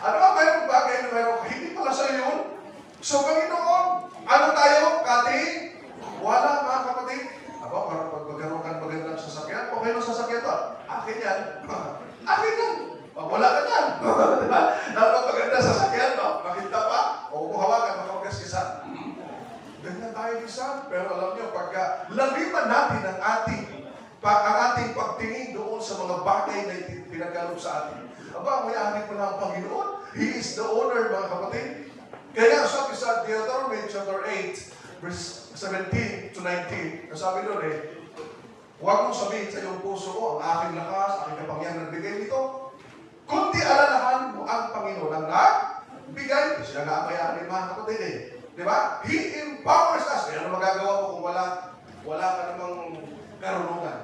Speaker 3: Ano ba mayroong bagay na mayroong hindi pala sa yun? So, Panginoon, ano tayo? Kating? Wala, mga kapatid. Ako, parang pag magkaroon ka magandang sasakyan, okay lang sasakyan to. Akin yan. Akin yan. Wala ka yan. Diba? Napapaganda sasakyan, no? Makita pa. O kung hawakan, makapagkasisan. Ganyan tayo minsan. Pero alam nyo, pagka laliman natin ang ating pagtingin doon sa mga bagay na pinagkaloob sa atin. Aba, may-ari pala ang Panginoon. He is the owner, mga kapatid. Kaya sabi sa Deuteronomy chapter 8, verse 17 to 19, sabi doon huwag mong sabihin sa iyong puso ko, ang aking lakas, aking kapangyarihan nagbigay nito. Kundi alalahan mo ang Panginoon ang nagbigay. Siya nga ang may-ari, mga kapatid Di ba? He empowers us. Kaya ano magagawa mo kung wala ka namang karunungan,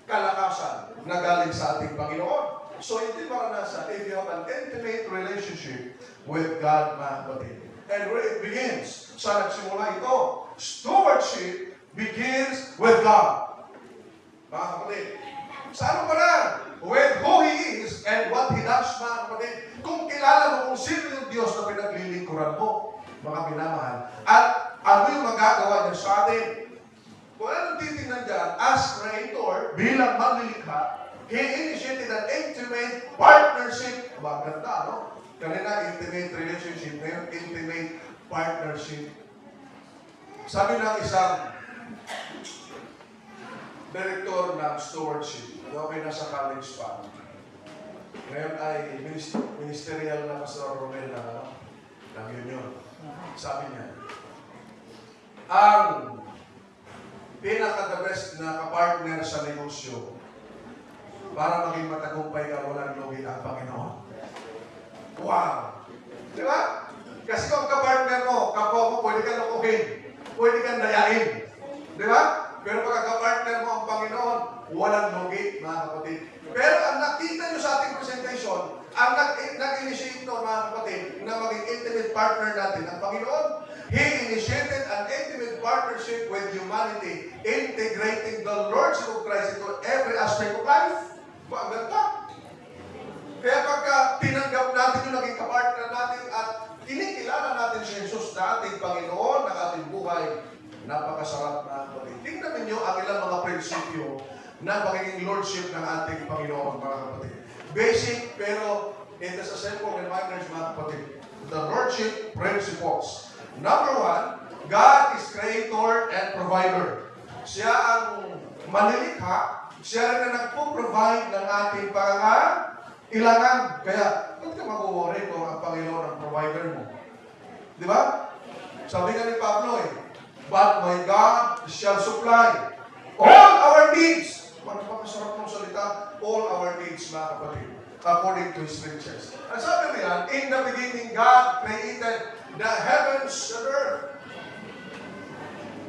Speaker 3: kalakasan na galing sa ating Panginoon. So, hindi maranasan if you have an intimate relationship with God, mga kapatid. And where it begins, saan nagsimula ito? Stewardship begins with God. Mga kapatid, saan pa na? With who He is and what He does, mga kapatid. Kung kilala mo kung sino yung Diyos na pinaglilingkuran mo, mga minamahal, at ano yung magagawa niya sa atin. Kung anong titingnan dyan, as Creator, bilang maglilikha, He initiated an intimate partnership. Maganda, no? Kanina, intimate relationship. Ngayon, intimate partnership. Sabi ng isang director ng stewardship, okay, nasa college pa. Ngayon ay ministerial na Pastor Romel ng union. Sabi niya, ang pinaka-the best na kapartner sa negosyo para maging matagumpay ka, walang lugi ang Panginoon. Wow! Di ba? Kasi kung kapartner mo, kapwa mo, pwede kang lukuhin, pwede kang dayain. Di ba? Pero pag kapartner mo ang Panginoon, walang lugi, mga kapatid. Pero ang nakita nyo sa ating presentation, ang nag-initiate ito, mga kapatid, na maging intimate partner natin, ang Panginoon, He initiated an intimate partnership with humanity, integrating the Lordship of Christ into every aspect of life. Maganda. Kaya pagka tinanggap natin yung naging kapartner natin at kinikilala natin si Jesus na ating Panginoon, ng ating buhay, napakasarap na kapatid. Tingnan ninyo ang ilang mga prinsipyo na magiging Lordship ng ating Panginoon, mga kapatid. Basic, pero it is a simple reminders, mga kapatid. The Lordship principles. Number 1, God is Creator and Provider. Siya ang manilikha. Siya rin na nagpo-provide ng ating pangangailangan. Kaya, ba't ka mag-worry kung ang Panginoon ang provider mo? Di ba? Sabi nga ni Pablo but my God shall supply all our needs. Napakasarap ng salita, all our needs, mga kapatid, according to His riches. Ang sabi niya, in the beginning, God created the heavens and earth.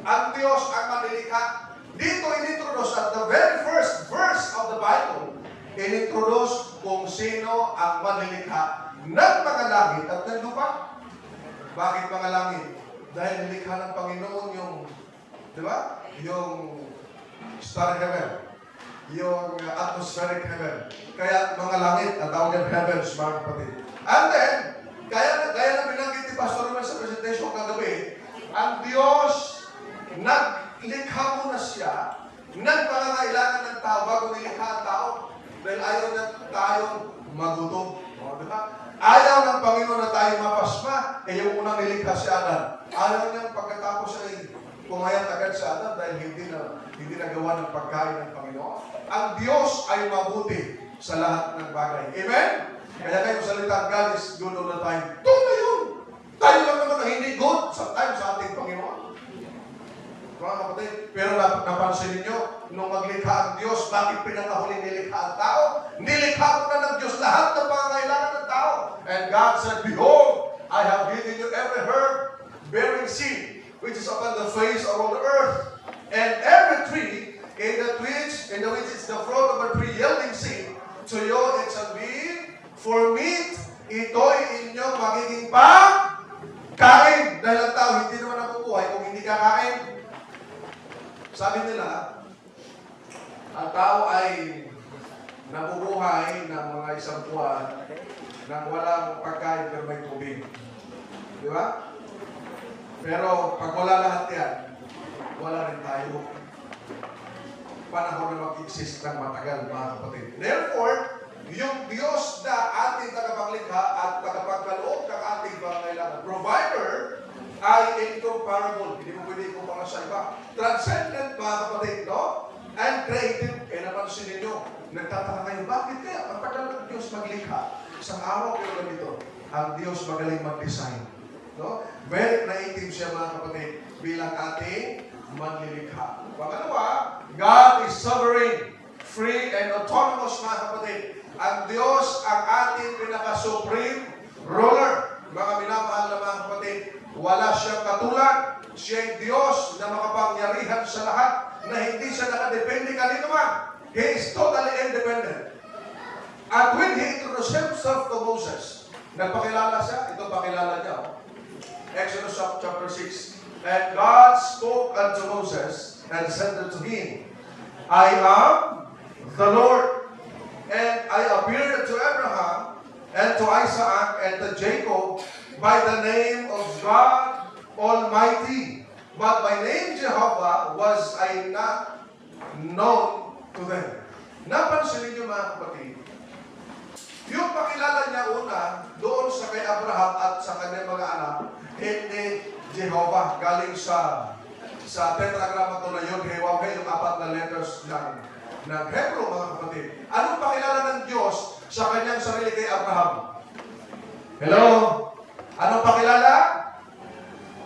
Speaker 3: Ang Diyos ang manilikha. Dito inintroduce at the very first verse of the Bible, inintroduce kung sino ang manilikha ng mga langit at ng lupa. Bakit mga langit? Dahil nilikha ng Panginoon yung, di ba? Yung star heaven, yung atmospheric heaven. Kaya mga langit, ang tawag ng heavens, mga kapatid. And then, kaya na binanggit ni Pastor Romel sa Ang Diyos, naglikha muna siya, nagpangangailangan ng tao bago nilikha ang tao. Dahil ayaw na tayong magutom. O, diba? Ayaw ng Panginoon na tayo mapasma, eh yung unang nilikha si Adan. Ayaw niyang pagkatapos ay pumayat agad si Adan dahil hindi nagawa ng pagkain ng Panginoon. Ang Diyos ay mabuti sa lahat ng bagay. Amen? Kaya kayo salita, God is good all the time. Tunay yun! Tayo lang naman ang hindi good sometimes sa ating Panginoon. Mga kapatid, pero napansin ninyo, nung maglikha ang Diyos, bakit pinakahuling nilikha ang tao? Nilikha ko na ng Diyos lahat ng pangangailangan ng tao. And God said, behold, I have given you every herb bearing seed, which is upon the face of all the earth, and every tree in which is the fruit of a tree yielding seed, to you it shall be for meat, ito'y inyong magiging pagkain. Dahil ang tao hindi naman nabubuhay kung hindi kakain. Sabi nila, ang tao ay nabubuhay ng mga isang buwan nang walang pagkain pero may tubig. Di ba? Pero pag wala lahat yan, wala rin tayo. Panahon na mag-exist ng matagal, mga kapatid. Therefore, yung Diyos na ating tagapaglikha at tagapagkaloob ng ating pangangailangan, provider, ay incomparable. Hindi mo pwede ikumpara sa iba. Transcendent, mga kapatid, no? And creative. Kaya napansin ninyo, nagtataka kayo, bakit kaya? Ang tagal ng Diyos maglikha. Isang araw kayo ganito, ang Diyos magaling mag-design. No? Very creative siya, mga kapatid, bilang ating manlilikha. Pangalawa, God is sovereign, free, and autonomous, mga kapatid. Ang Diyos ang ating pinaka-supreme ruler. Mga minamahal na mga kapatid, wala siyang katulad. Siya ay Diyos na makapangyarihan sa lahat, na hindi siya nakadepende kanino man. He is totally independent. At when He introduced Himself to Moses, nagpakilala siya, ito pakilala niya. Exodus chapter 6. And God spoke unto Moses and said unto him, I am the Lord, and I appeared to Abraham and to Isaac and to Jacob by the name of God Almighty. But by name Jehovah was I not known to them. Napansin niyo, mga kapatid, yung pakilala niya una doon sa kay Abraham at sa kanyang mga anak, hindi Jehovah, galing sa tetragrammaton na yun, Yod-Heh-Waw-Heh, yung 4 na letters ng Hebrew, mga kapatid. Anong pakilala ng Diyos sa kanyang sarili kay Abraham? Hello? Anong pakilala?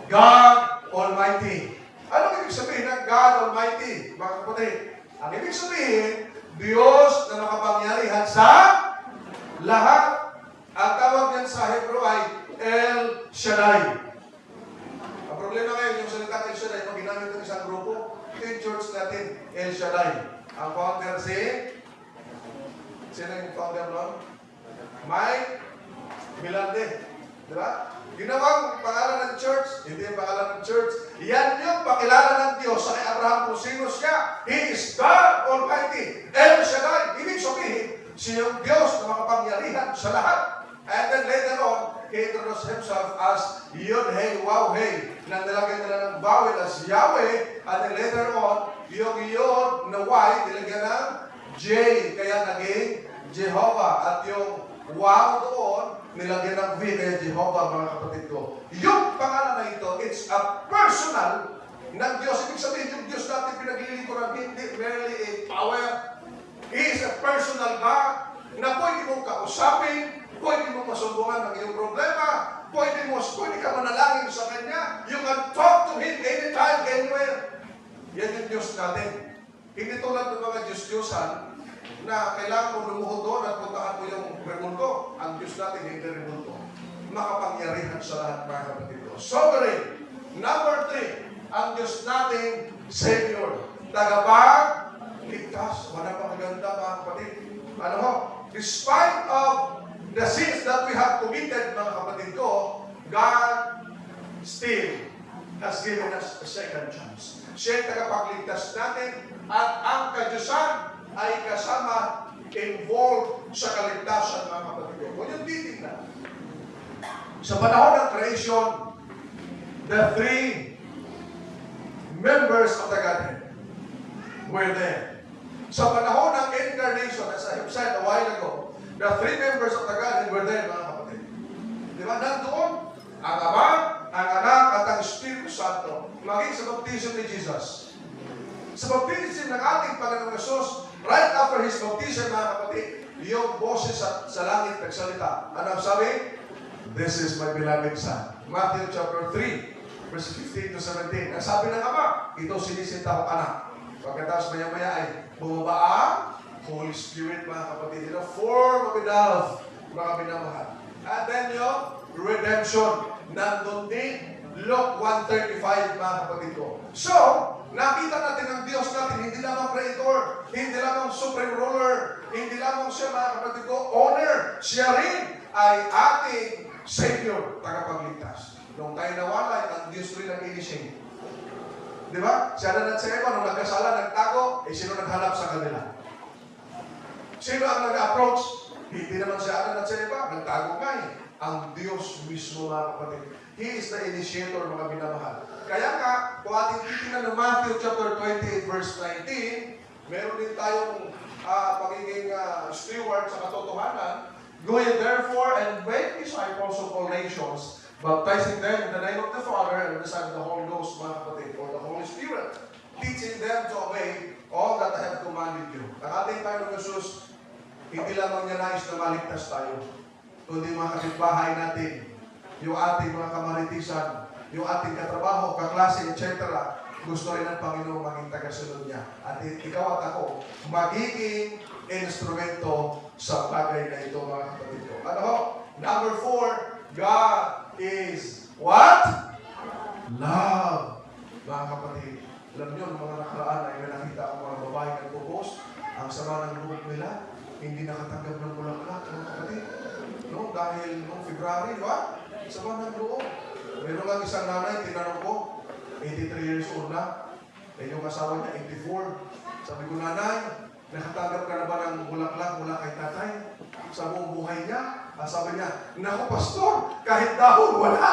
Speaker 3: God Almighty. Anong ibig sabihin ng God Almighty, mga kapatid? Ang ibig sabihin, Diyos na makapangyarihan sa lahat. Ang tawag niyan sa Hebrew ay El Shaddai. Ang problema ngayon, yung salita El Shaddai, pag ginamit ng isang grupo, ito yung church natin, El Shaddai. Ang founder sino yung founder nun? Mike Milande. Di ba? Ginawang pangalan ng church, hindi yung pangalan ng church. Yan yung pakilala ng Diyos sa kay Abraham kung sino siya. He is God Almighty. El Shaddai. Ibig sabihin, siya yung Diyos na makapangyarihan sa lahat. And then later on, He introduced Himself as Yod-Heh-Waw-Heh. Nang nilagyan nila ng vowel as Yahweh. And then later on, yung Yod na Y, nilagyan ng J. Kaya naging Jehovah. At yung Wow doon, nilagyan ng V. Kaya Jehovah, mga kapatid ko. Yung pangalan na ito, it's a personal ng Diyos. Ibig sabihin, yung Diyos natin pinaglilingkuran, hindi merely a power. He is a personal God na pwede mong kausapin, pwede mong masumbungan ng iyong problema, pwede ka manalangin sa Kanya. You can talk to Him anytime, anywhere. Yan yung Diyos natin. Hindi tulad ng mga Diyos-Diyosan na kailangan mo lumuhod doon at puntahan mo yung remundo. Ang Diyos natin hindi remundo. Makapangyarihan sa lahat, mga kapatid ko. Sovereign. Number 3, ang Diyos natin, Savior. Tagapagligtas. Wala pang maganda, mga kapatid. Ano ho? Despite of the sins that we have committed, mga kapatid ko, God still has given us a second chance. Siya ang tagapagligtas natin at ang kadyusan ay kasama involved sa kaligtasan, mga kapatid ko. Kung yung titignan, sa panahon ng creation, the three members of the Godhead were there. Sa panahon ng incarnation, as I have said a while ago, the three members of the Godhead were there, mga kapatid. Di ba? Nandoon ang Ama, ang Anak, at ang Espiritu Santo, maging sa baptism ni Jesus. Sa baptism ng ating Panginoong Yesus, right after His baptism, mga kapatid, yung boses sa langit nagsalita. Ano ang sabi? This is my beloved Son. Matthew chapter 3, verse 15 to 17. Ang sabi ng Ama, ito sinisinta kong anak. Pagkatapos maya-maya ay bumaba ang Holy Spirit, mga kapatid. In a form of a dove, mga minamahal. And then yung redemption. Nandun din, Luke 1:35, mga kapatid ko. So, nakita natin ang Diyos natin, hindi lamang creator, hindi lamang supreme ruler, hindi lamang siya, mga kapatid ko, owner. Siya rin ay ating Savior, tagapagligtas. Nung tayo nawalay, ang Diyos rin ang initiate. Di ba? Si Adan at si Eva, nung nagkasala, nagtago, sino naghanap sa kanila? Sino ang nag-approach? Hindi naman si Adan at si Eva, nagtago nga eh. Ang Diyos mismo, mga kapatid. He is the initiator, mga minamahal. Kaya nga, kung ating titingnan ng Matthew chapter 28, verse 19, meron din tayong pagiging steward sa katotohanan. Go ye therefore and make disciples of all nations, baptizing them in the name of the Father and the Son and the Holy Ghost, mga kapatid, or the Holy Spirit, teaching them to obey all that I have commanded you. Ang ating Panginoong Yesus, hindi lamang niya nais na maligtas tayo, kundi mga kapitbahay natin, yung ating mga kamaritisan, yung ating katrabaho, kaklase, etc. Gusto rin ng Panginoon maging tagasunod niya. At ikaw at ako, magiging instrumento sa bagay na ito, mga kapatid ko. Ano ho? Number 4, God is what? Love. Mga kapatid, alam niyo, ng mga nakaraan ay may nakita ang mga babae nagpo-post, ang sama ng loob nila, hindi nakatanggap ng bulaklak, mga kapatid. No? Dahil noong February, di ba? Sama ng loob. Meron nga isang nanay, tinanong ko, 83 years old na, eh yung asawa niya, 84. Sabi ko, nanay, nakatanggap ka na ba ng bulaklak mula kay tatay sa buong buhay niya? Sabi niya, naku pastor, kahit dahon, wala.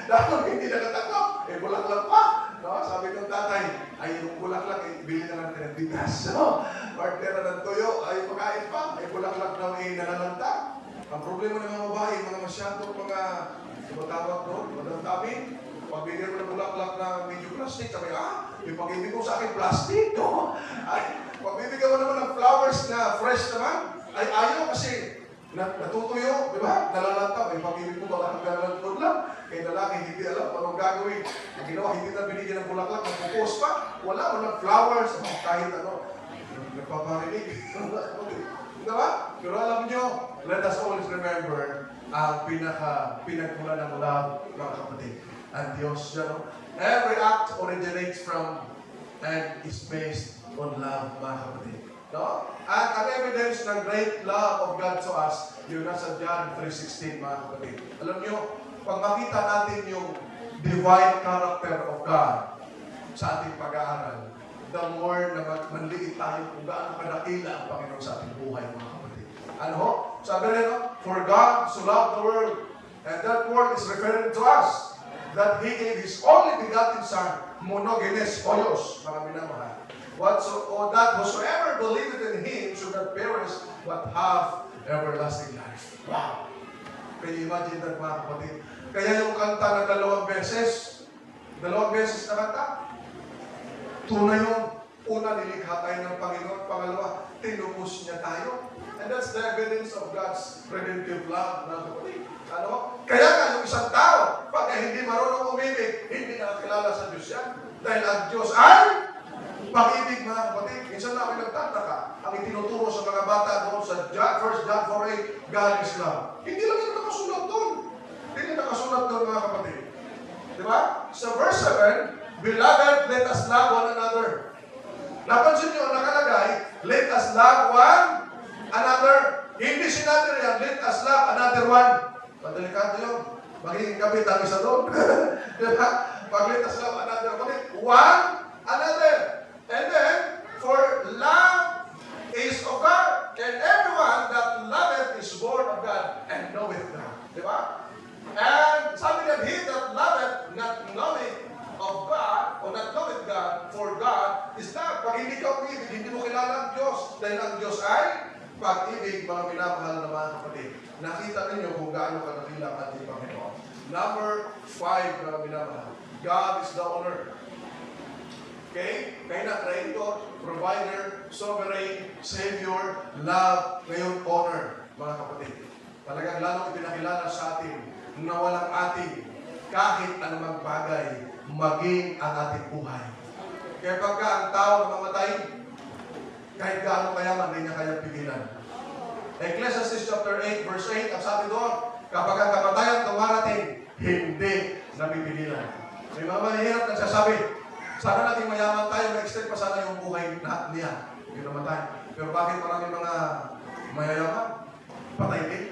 Speaker 3: Dahon, hindi nakatanggap. Eh, bulaklak pa. No? Sabi ng tatay, ay yung bulaklak, eh, bili na natin ng bigas. No? Partner na ng tuyo, ay makain pa. Eh, bulaklak na may nanananta. Ang problema ng mga babae, mga masyadong mga tumatawag doon, madamdamin. Pagbigyan mo ng bulaklak na medyo plastic, sabi, yung pag-ibig mo sa akin, plastic, no? Ay, pagbibigyan mo naman ng flowers na fresh naman, ay ayaw kasi natutuyo, di ba? Nalalanta, yung pag-ibig mo baka naglalantod lang. Kaya lalaki, hindi alam anong gagawin. Ang ginawa, hindi na binigyan ng bulaklak, magpupos pa, walang flowers, kahit ano, nagpaparinig. Diba? Pero alam nyo, let us always remember ang pinagmula ng love, mga kapatid. Ang Diyos, every act originates from and is based on love, mga kapatid. No? At ang evidence ng great love of God to us, yun nasa John 3:16, mga kapatid. Alam nyo, pag makita natin yung divine character of God sa ating pag-aaral, the more na manliit tayo kung gaano kadakila ang Panginoon sa ating buhay, mga kapatid. Ano ho? Sabi rin, for God so loved the world, and that word is referring to us, that He gave His only begotten Son, monogenes hoyos, mga minamahal. That whosoever believeth in Him should not perish, but have everlasting life. Wow! Can you imagine that, mga kapatid? Kaya yung kanta na dalawang beses na kanta, tunay yung una, nilikha tayo ng Panginoon. Pangalawa, tinubos niya tayo. And that's the evidence of God's redemptive love, mga kapatid. Ano? Kaya nga, yung isang tao, pag hindi marunong umibig, hindi nakakilala sa Diyos yan. Dahil ang Diyos ay pag-ibig, mga kapatid. Minsan na ako nagtataka, ang itinuturo sa mga bata doon sa 1 John 4:8, God is love. Hindi lang yung nakasulat doon. Hindi nakasulat doon, mga kapatid. Diba? Sa verse 7, Beloved, let us love one another. Napansin nyo, nakalagay, let us love one another. Hindi sinabi yan, let us love another one. Padalikado yun. Magiging kapit ang isa doon. Diba? Pag let us love another one another. And then, for love is of God. And everyone that loveth is born of God and knoweth God. Diba? And sabi niya, he that loveth not knowing of God, o pag-ibig, mga minamahal na mga kapatid. Nakita ninyo kung gaano kadakila ang ating Panginoon. Number 5, mga minamahal. God is the owner. Okay? Kaya na, Creator, Provider, Sovereign, Savior, Love, ngayon owner, mga kapatid. Talagang lalong ipinakilala sa atin na walang ating kahit anumang bagay maging ang ating buhay. Kaya pagka ang tao na mamatay, kahit gaano kayaman, hindi niya kayang pigilan. Ecclesiastes chapter 8, verse 8, ang sabi doon, kapag ang kamatayan dumarating, hindi napipigilan. May mga mahihirap nagsasabi, sana nating mayaman tayo, na-extend pa sana yung buhay niya. Hindi namatay. Pero bakit maraming mga mayayaman? Patay din.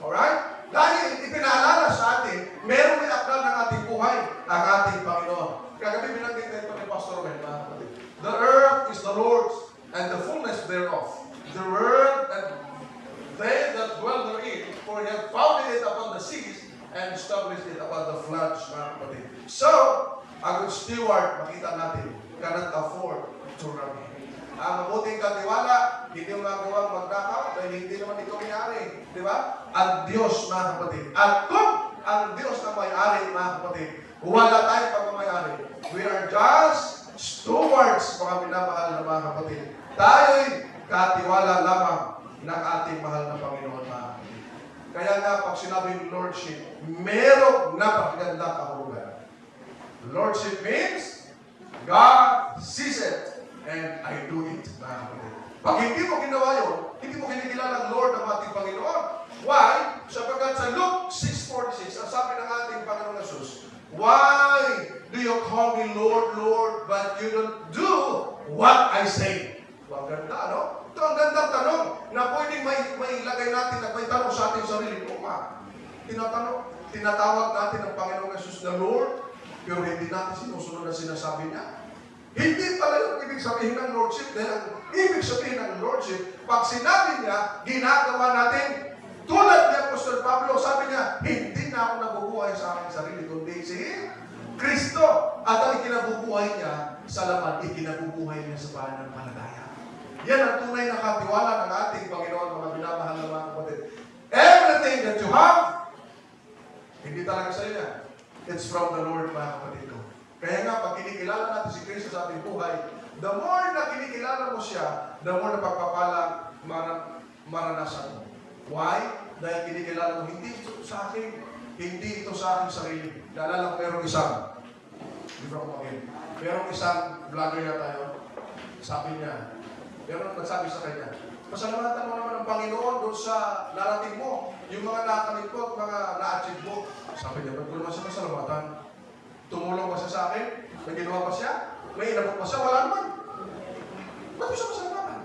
Speaker 3: Alright? Dahil ipinaalala sa atin, meron din akdal ng ating buhay, ang ating Panginoon. Kagabi binanggit na ito ni Pastor Romel, mga kapatid. The earth is the Lord's, and the fullness thereof. The world and they that dwell therein, for He hath founded it upon the seas, and established it upon the floods, mga kapatid. So, a good steward, makita natin, cannot afford to rob Him. Ang mabuting katiwala, hindi mo magawang magnakaw dahil hindi naman ito may-ari. Di ba? Ang Diyos, mga kapatid. At kung ang Diyos na may-ari, mga kapatid, wala tayong pagmamayari. We are just stewards, mga minamahal na mga kapatid. Tayo'y katiwala lamang ng ating mahal na Panginoon, mga kapatid. Kaya nga, pag sinabing Lordship, merong napakagandang kahulugan. Lordship means, God sees it, and I do it, mga kapatid. Pag hindi mo ginawa yun, hindi mo kinikilala ang Lord ng ating Panginoon. Why? Sapagkat sa Luke 6:46, ang sabi ng ating Panginoon Jesus, why do you call me Lord, Lord, but you don't do what I say? Ang ganda, ano? Ito ang gandang tanong na pwedeng may ilagay natin at may tanong sa ating sarili. O nga, tinatawag natin ang Panginoon Jesus na Lord, pero hindi natin sinusunod na sinasabi niya. Hindi pala yung ibig sabihin ng Lordship. Dahil ang ibig sabihin ng Lordship, pag sinabi niya, ginagawa natin, tulad ni Apostol Pablo, sabi niya, hindi na ako nabubuhay sa aking sarili, kundi si Kristo. At ang ikinabubuhay niya sa laman, ikinabubuhay niya sa pananampalataya. Yan ang tunay na katiwala ng ating Panginoon, mga minamahal na mga kapatid. Everything that you have, hindi talaga sa inyo. It's from the Lord, mga kapatid ko. Kaya nga, pag kinikilala natin si Kristo sa ating buhay, the more na kinikilala mo siya, the more na pagpapalang maranasan mo. Why? Dahil kinikilala mo, hindi ito sa akin, hindi ito sa aking sarili. Naalala ko, merong isang vlogger na tayo, sabi niya, meron nagsabi sa kanya, pasalamatan mo naman ang Panginoon doon sa narating mo, yung mga nakamit mo at mga na-achieve mo. Sabi niya, ba't ko naman siya pasalamatan? Tumulong ba siya sa akin? May ginawa ba siya? May inabot ba siya? Wala naman. Ba't ko siya pasalamatan?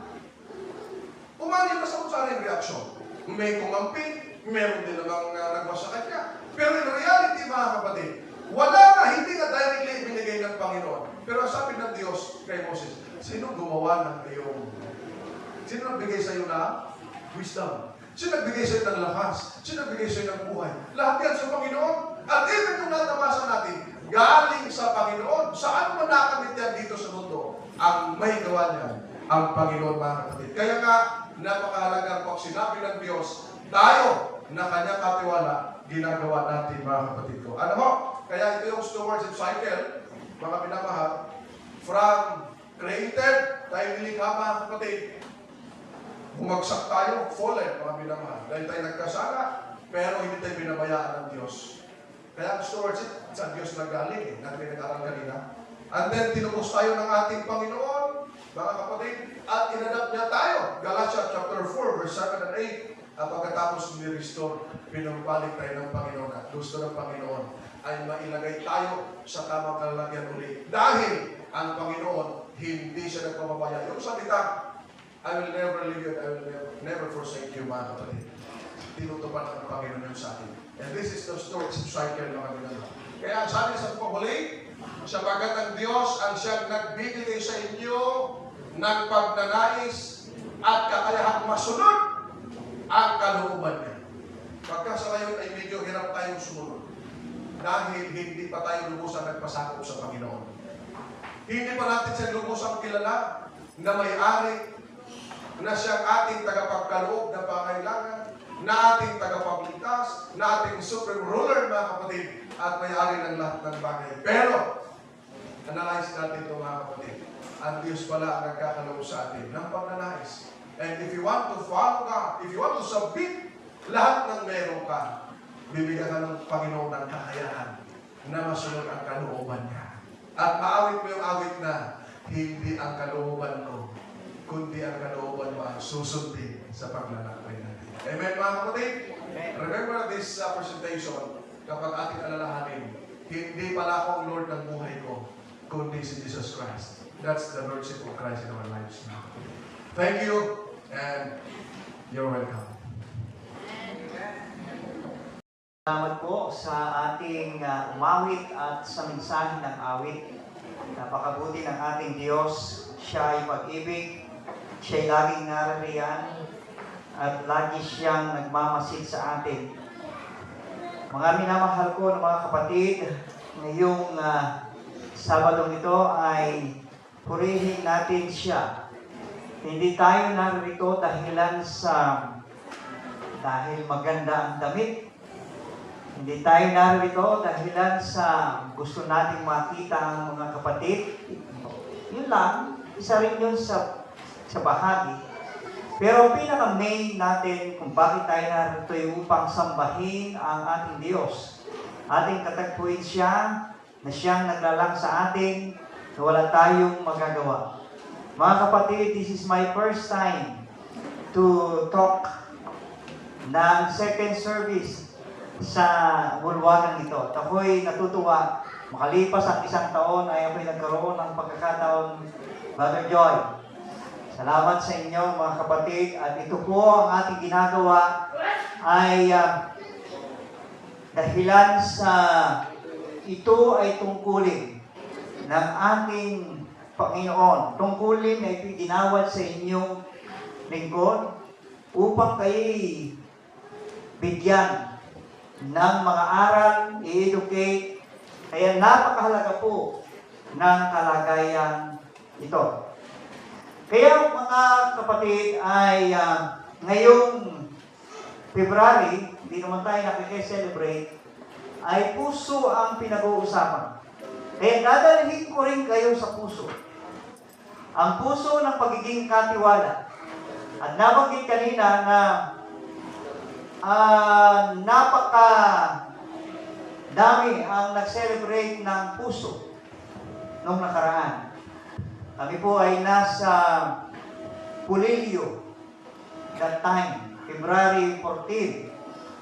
Speaker 3: Umali na sa aking reaksyon. May kumampi, meron din namang nagwas sa kanya. Pero in reality, mga kapatid, wala na, hindi na directly binigay ng Panginoon. Pero ang sabi ng Diyos kay Moses, sino gumawa ng iyong? Sino nagbigay sa iyo ng wisdom? Sino nagbigay sa iyo ng lakas? Sino nagbigay sa iyo ng buhay? Lahat yan sa Panginoon. At even kung natamasa natin, galing sa Panginoon. Saan mo nakamit yan dito sa mundo? Ang may gawa niya, ang Panginoon, mga kapatid. Kaya nga, napakahalaga pag sinabi ng Diyos, tayo na kanya katiwala, ginagawa natin, mga kapatid ko. Ano mo? Kaya ito yung stewardship cycle, mga pinamahal, from created, tayo nilikha, mga kapatid, bumagsak tayo, fallen, mga pinamahal. Dahil tayo nagkasala, pero hindi tayo binabayaan ng Diyos. Kaya ang stewardship, sa Diyos nagaling, natin nag-aral kanina. And then, tinubos tayo ng ating Panginoon, mga kapatid, at inadapt niya tayo. Galatia chapter 4, verse 7 and 8. At pagkatapos ni-restore, pinumbalik tayo ng Panginoon. At gusto ng Panginoon ay mailagay tayo sa tamang kalalagyan ulit. Dahil ang Panginoon, hindi siya nagpapabaya. Yung salita, I will never leave you, I will never forsake you, mga kapatid. Tinutupad ng Panginoon yun sa atin. And this is the stewardship cycle, mga kapatid. Kaya ang sabi sa pagpapuli, sapagat ang Diyos ang siyang nagbibigay sa inyo ng pagnanais at kakayahang masunod ang kalooban niya. Pagka sa ngayon ay medyo hirap tayong sumunod dahil hindi pa tayo lubusang nagpasakop sa Panginoon. Hindi pa natin siya lubusang kilala na may-ari na siyang ating tagapagkaloob na pangailangan, na ating tagapagligtas, na ating supreme ruler, mga kapatid, at may-ari ng lahat ng bagay. Pero, analyze natin ito, mga kapatid. Ang Diyos pala ang nagkakaloob sa atin ng pagnanais. And if you want to follow God, if you want to submit lahat ng meron ka, bibigyan ka ng Panginoon ng kakayahan na masunod ang kalooban niya. At maawit mo yung awit na, hindi ang kalooban ko, kundi ang kalooban mo ang susundin sa paglalakbay natin. Amen, mga kapatid? Remember this presentation, kapag ating alalahanin, hindi pala ako ang Lord ng buhay ko, kundi si Jesus Christ. That's the Lordship of Christ in our lives now. Thank you, and you're welcome.
Speaker 2: Salamat po sa ating umawit at sa mensahe ng awit. Napakabuti ng ating Diyos. Siya ay pag-ibig. Siya ay laging narariyan. At lagi siyang nagmamasid sa atin. Mga minamahal ko ng mga kapatid, ngayong Sabadong ito ay purihin natin siya. Hindi tayo narito dahil maganda ang damit. Hindi tayo narito dahilan sa gusto nating makita ang mga kapatid. Yun lang, isa rin yun sa bahagi. Pero pinaka-main natin kung bakit tayo narito ay upang sambahin ang ating Diyos. Ating katagpuin siya, na siyang naglalang sa atin, na wala tayong magagawa. Mga kapatid, this is my first time to talk ng second service sa bulwagan ito. At ako'y natutuwa. Makalipas ang isang taon ay ako'y nagkaroon ng pagkakataon, Brother Joy. Salamat sa inyo, mga kapatid. At ito po ang ating ginagawa ay dahilan sa ito ay tungkulin ng ating Panginoon. Tungkulin na ito'y ginawad sa inyong lingkod upang kayo'y bigyan ng mga aral, i-educate. Kaya napakahalaga po ng kalagayan ito. Kaya mga kapatid ay ngayong February, hindi naman tayo nakikiselebrate, ay puso ang pinag-uusapan. Kaya dadalhin ko rin kayo sa puso. Ang puso ng pagiging katiwala. At nabanggit kanina na napaka dami ang nag-celebrate ng puso nung nakaraan. Kami po ay nasa Pulilio that time, February 14,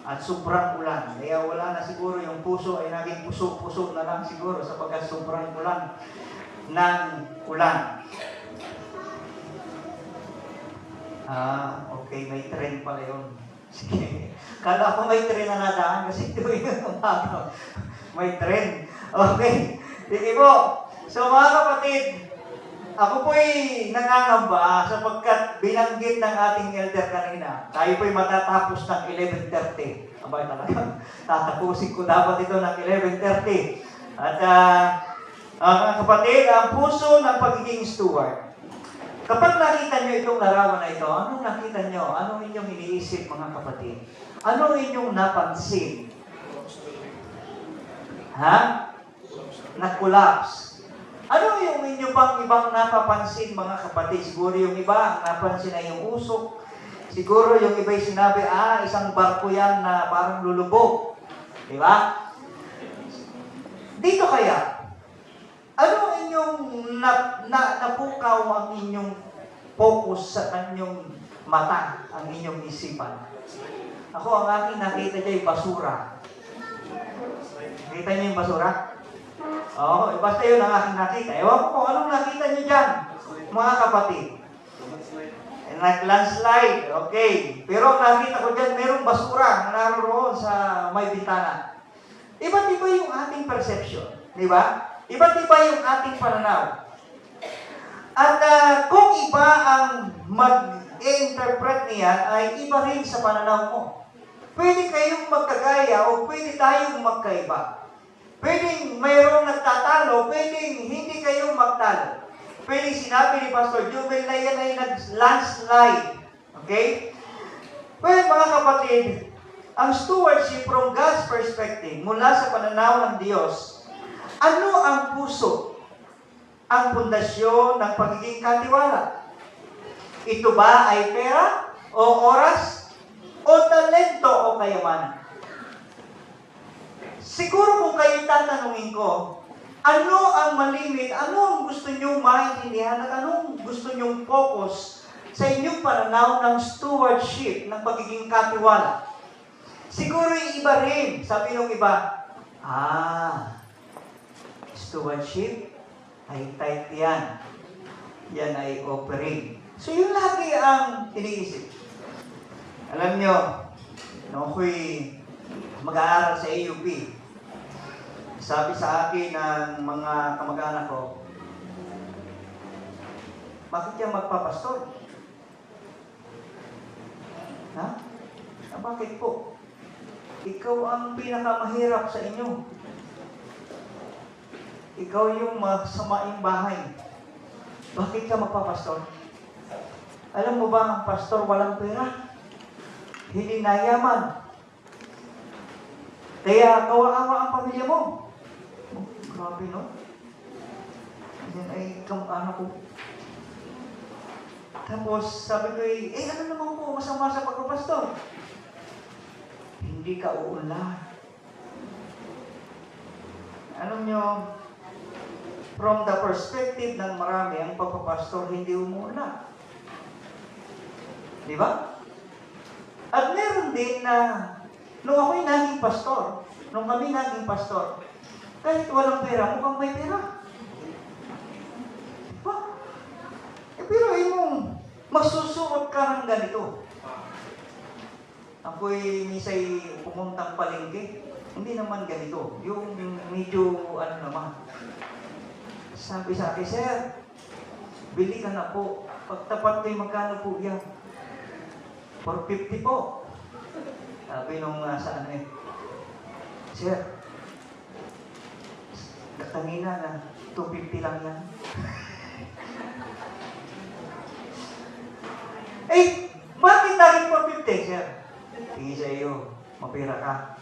Speaker 2: at sobrang ulan. Kaya wala na siguro yung puso ay naging puso-puso na lang siguro sapagkat sobrang ulan ng ulan. Okay, may trend pala yun. Sige. Kala ko may trend na nadaan kasi ito yung umaga. May trend. Okay. Sige po. So mga kapatid, ako po'y nangangamba sapagkat binanggit ng ating elder kanina. Tayo po'y matatapos ng 11:30. Abay talaga. Tatapusin ko dapat ito ng 11:30. At mga kapatid, ang puso ng pagiging steward. Kapag nakita nyo itong larawan na ito, anong nakita nyo? Anong inyong iniisip, mga kapatid? Anong inyong napansin? Ha? Na-collapse. Ano yung inyong bang ibang napapansin, mga kapatid? Siguro yung iba, ang napansin ay yung usok. Siguro yung iba'y sinabi, isang barko yan na parang lulubog. Di ba? Dito kaya, ano inyong napukaw ang inyong focus sa inyong mata, ang inyong isipan? Ako, ang aking nakita dyan yung basura. Nakita niyo yung basura? Oo, basta yun ang aking nakita. Ewan ko kung anong nakita niyo dyan, mga kapatid. Nag-landslide, okay. Pero nakita ko dyan, merong basura na naroon sa may bintana. Iba't iba yung ating perception, di ba? Iba't iba yung ating pananaw. At kung iba ang mag-interpret niya, ay iba rin sa pananaw mo. Pwede kayong magkagaya o pwede tayong magkaiba. Pwedeng mayroong nagtatalo, pwedeng hindi kayong magtalo. Pwede sinabi ni Pastor Jubel na yan ay nag-landslide. Okay? Well, mga kapatid, ang stewardship from God's perspective, mula sa pananaw ng Diyos, ano ang puso? Ang pundasyon ng pagiging katiwala? Ito ba ay pera o oras o talento o kayamanan? Siguro kung kayo tatanungin ko, ano ang malimit, ano ang gusto nyo maintindihan at anong gusto nyong focus sa inyong pananaw ng stewardship, ng pagiging katiwala? Siguro yung iba rin, sabi nung iba, stewardship ay tight yan. Yan ay offering. So yun lagi ang iniisip. Alam nyo, nung ako'y mag-aaral sa AUP, sabi sa akin ng mga kamag-anak ko, bakit yan magpapastor? Ha? Bakit po? Ikaw ang pinakamahirap sa inyo. Ikaw yung masamaing bahay. Bakit ka magpapastor? Alam mo ba ang pastor walang pera? Hindi nayaman. Kaya kawa-awa ang pamilya mo. Oh, grabe, no? Yan ay kamag-anak ko. Tapos sabi ko, ano naman po masama sa pagpapastor? Hindi ka uunlad. Alam nyo, from the perspective ng marami, ang pagpapastor hindi umuunlad. Di ba? At meron din na, nung ako'y naging pastor, nung kami naging pastor, kahit walang pera, mukhang may pera. Diba? Pero mong magsusuot ka ng ganito. Ako'y misay pumuntang palengke, hindi naman ganito. Yung medyo, naman. Sabi sa akin, sir, bili ka na po. Pagtapat kayo, magkano po yan? 450 po. Sabi nung sir, kanina na 250 lang yan. Bakit naging 450, sir? Tingin sa iyo, mapira ka.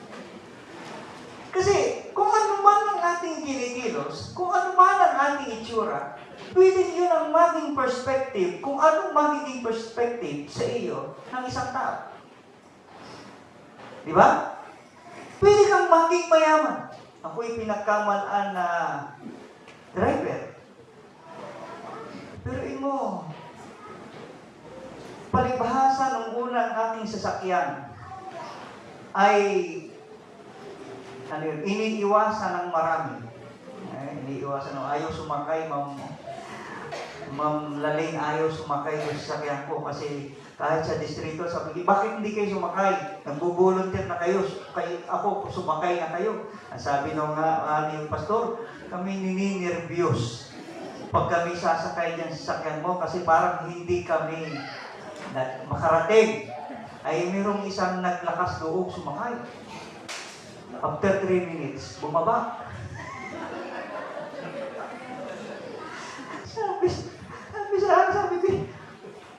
Speaker 2: Kasi, kung ano man ang ating kinikilos, kung ano man ang ating itsura, pwede yun ang maging perspective, kung anong magiging perspective sa iyo ng isang tao. Di ba? Pwede kang maging mayaman. Ako'y pinagkamalaan na driver. Pero mo, palibhasa nung unang aking sasakyan ay iniiwasan ng marami. Iniiwasan ng ayaw sumakay, Ma'am Laling ayaw sumakay sa sasakyan ko kasi kahit sa distrito, sabi ko, bakit hindi kayo sumakay? Nagbo-volunteer na kayo, ako sumakay na kayo. Sabi nung yung pastor, kami nininervyos pag kami sasakay dyan sa sasakyan mo kasi parang hindi kami makarating. Ay mayroong isang naglakas loob sumakay. After 3 minutes, bumaba. Sabi ko,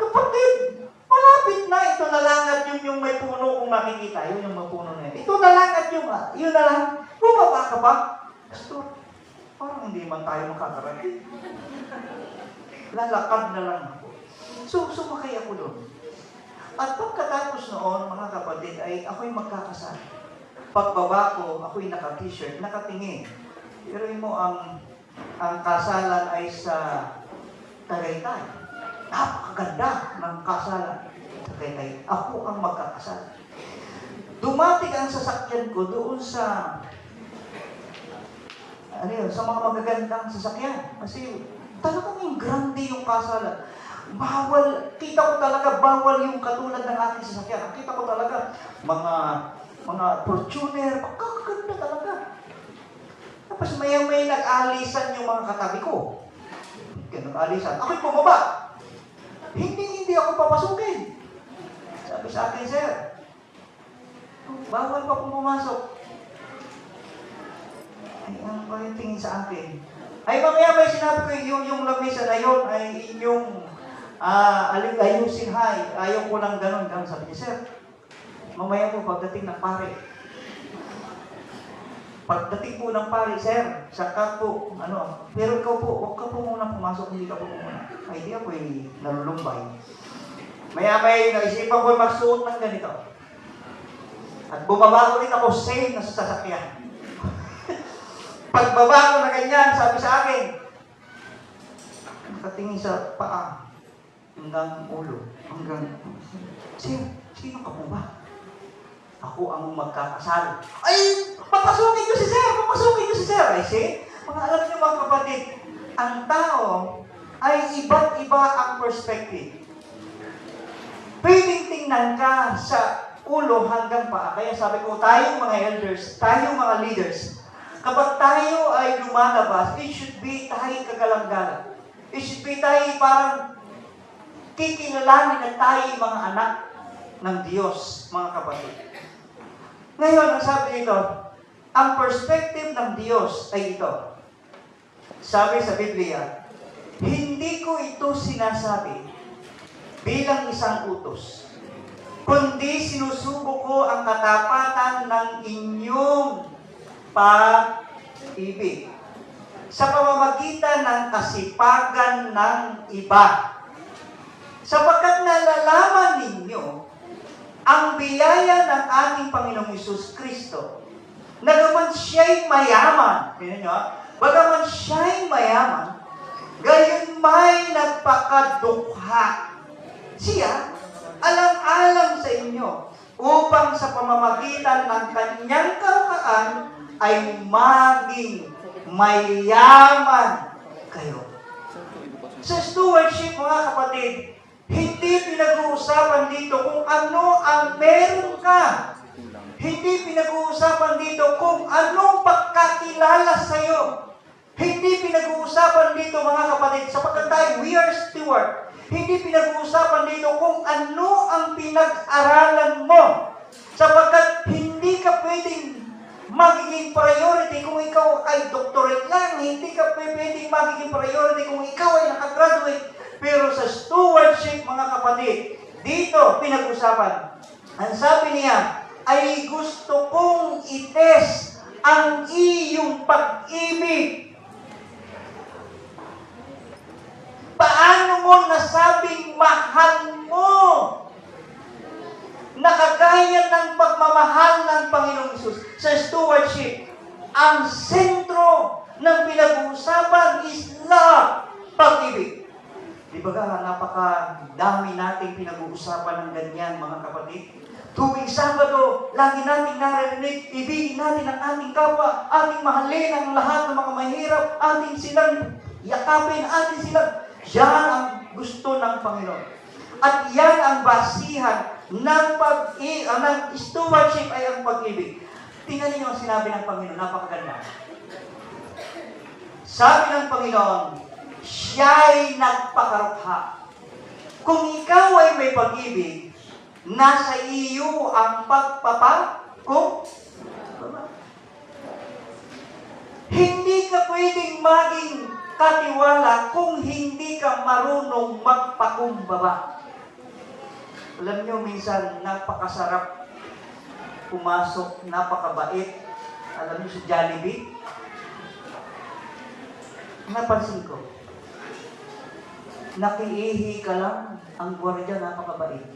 Speaker 2: kapatid, malapit na. Ito na lang at yung may puno kung makikita. Yun yung may puno na yun. Ito na lang at yun na lang. Bumaba ka ba? Pastor, parang hindi man tayo makakarating. Lalakad na lang ako. So, sumakay ako doon. At pagkatapos noon, mga kapatid, ay ako'y magkakasal. Pagbaba ko, ako'y naka-t-shirt, nakatingin. Pero mo ang kasalan ay sa Tagaytay. Napakaganda ng kasalan sa Tagaytay. Ako ang magkakasal. Dumating ang sasakyan ko doon sa sa mga magagandang sasakyan. Kasi talagang yung grande yung kasalan. Bawal, kita ko talaga bawal yung katulad ng aking sasakyan. Kita ko talaga mga Fortuner, pagkakaganda talaga. Tapos maya-may nag-alisan yung mga katabi ko. Nag-alisan. Ako'y bumaba. Hindi ako papasukin. Sabi sa akin, sir, bawal pa pumasok. Ay, ano ba yung tingin sa akin? Ay mamaya may sinabi ko yung lamesa na yun ay inyong ayusin hay. Ayaw ko lang ganun. Sabi niya, sir, mamaya po pagdating ng pare. Pagdating po ng pare, sir, saka po, pero ikaw po, huwag ka po muna pumasok, hindi ka po muna. Ay, di ako nalulumbay. Maya may naisipan ko magsuot ng ganito. At bumaba ulit ako same na sa sasakyan. Pagbaba ko na ganyan, sabi sa akin, nakatingin sa paa, hanggang ulo, hanggang, sino ka po ba? Ako ang magkakasal. Ay, papasukin niyo si sir, papasukin niyo si sir. Ay, mga alam niyo mga kapatid, ang tao ay iba't iba ang perspective. Pwedeng tingnan ka sa ulo hanggang paa. Kaya sabi ko, tayong mga elders, tayong mga leaders, kapag tayo ay lumalabas, it should be tayo kagalang-galang. It should be tayo parang kikilalanin na tayo mga anak ng Diyos, mga kapatid. Ngayon, ang sabi dito, ang perspective ng Diyos ay ito. Sabi sa Biblia, hindi ko ito sinasabi bilang isang utos, kundi sinusubo ko ang katapatan ng inyong pag-ibig sa pamamagitan ng kasipagan ng iba. Sapagkat nalalaman ninyo ang biyaya ng ating Panginoong Hesus Kristo, nagaman siya'y mayaman, bagaman siya'y mayaman, gayon may nagpakadukha. Siya, alang-alang sa inyo, upang sa pamamagitan ng kanyang karukaan ay maging mayaman kayo. Sa stewardship, mga kapatid, hindi pinag-uusapan dito kung ano ang meron ka. Hindi pinag-uusapan dito kung anong pagkakilala sa'yo. Hindi pinag-uusapan dito, mga kapatid, sapagkat tayo, we are steward. Hindi pinag-uusapan dito kung ano ang pinag-aralan mo. Sapagkat hindi ka pwedeng magiging priority kung ikaw ay doctorate lang. Hindi ka pwedeng magiging priority kung ikaw ay nakagraduate. Pero sa stewardship, mga kapatid, dito pinag-usapan. Ang sabi niya, ay gusto kong itest ang iyong pag-ibig. Paano mo nasabing mahal mo? Nakagaya ng pagmamahal ng Panginoong Hesus. Sa stewardship, ang sentro ng pinag-uusapan is love, pag-ibig. Di ba napakadami nating pinag-uusapan ng ganyan, mga kapatid? Tuwing Sabado, lagi nating narinig, ibigin natin ang ating kapwa, ating mahalin ang lahat ng mga mahirap, ating silang yakapin, ating silang. Yan ang gusto ng Panginoon. At yan ang basihan ng stewardship ay ang pag-ibig. Tingnan niyo ang sinabi ng Panginoon, napakaganda. Sabi ng Panginoon, siya'y nagpakarukha. Kung ikaw ay may pag-ibig, nasa iyo ang pagpapakumbaba. Hindi ka pwedeng maging katiwala kung hindi ka marunong magpakumbaba. Alam nyo, minsan napakasarap pumasok, napakabait. Alam nyo sa Jollibee? Napansin ko, nakiihi ka lang, ang gwardiya napakabait.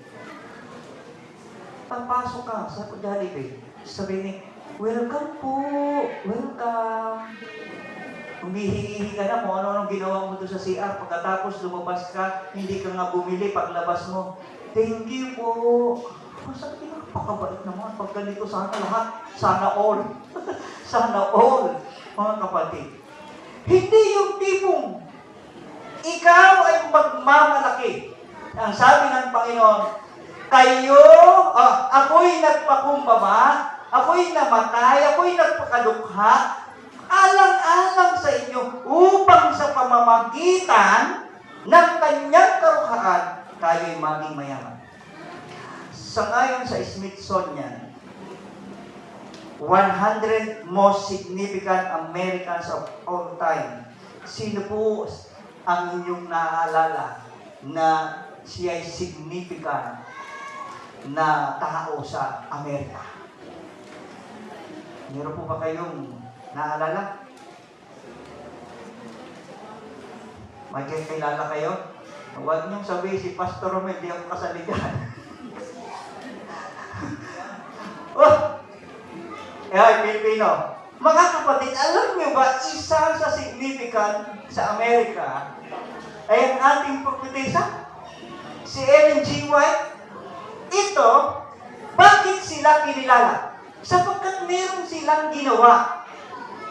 Speaker 2: Papasok ka sa Jollibee, sabihin, welcome po, welcome. Umihi-ihi ka na kung ano-anong ginawa mo doon sa CR. Pagkatapos lumabas ka, hindi ka nga bumili paglabas mo. Thank you po. Sabi ko, napakabait naman. Pag ganito sana lahat, sana all. Sana all, mga kapatid. Hindi yung tipong ikaw ay magmamalaki. Ang sabi ng Panginoon, ako'y nagpakumbaba, ako'y namatay, ako'y nagpakadukha, alang-alang sa inyo, upang sa pamamagitan ng kanyang karukhaan, tayo'y maging mayaman. Sa ngayon sa Smithsonian, 100 most significant Americans of all time, sino po ang inyong naaalala na siya ay significant na tao sa Amerika? Meron po ba kayong naalala? May kilala kayo? Huwag niyong sabihin si Pastor Romel, di ako kasali dyan. Oh! Pilipino. Mga kapatid, alam niyo ba, isa sa significant sa Amerika ay ang ating propetesa, si Ellen G. White. Ito, bakit sila kinilala? Sapagkat meron silang ginawa.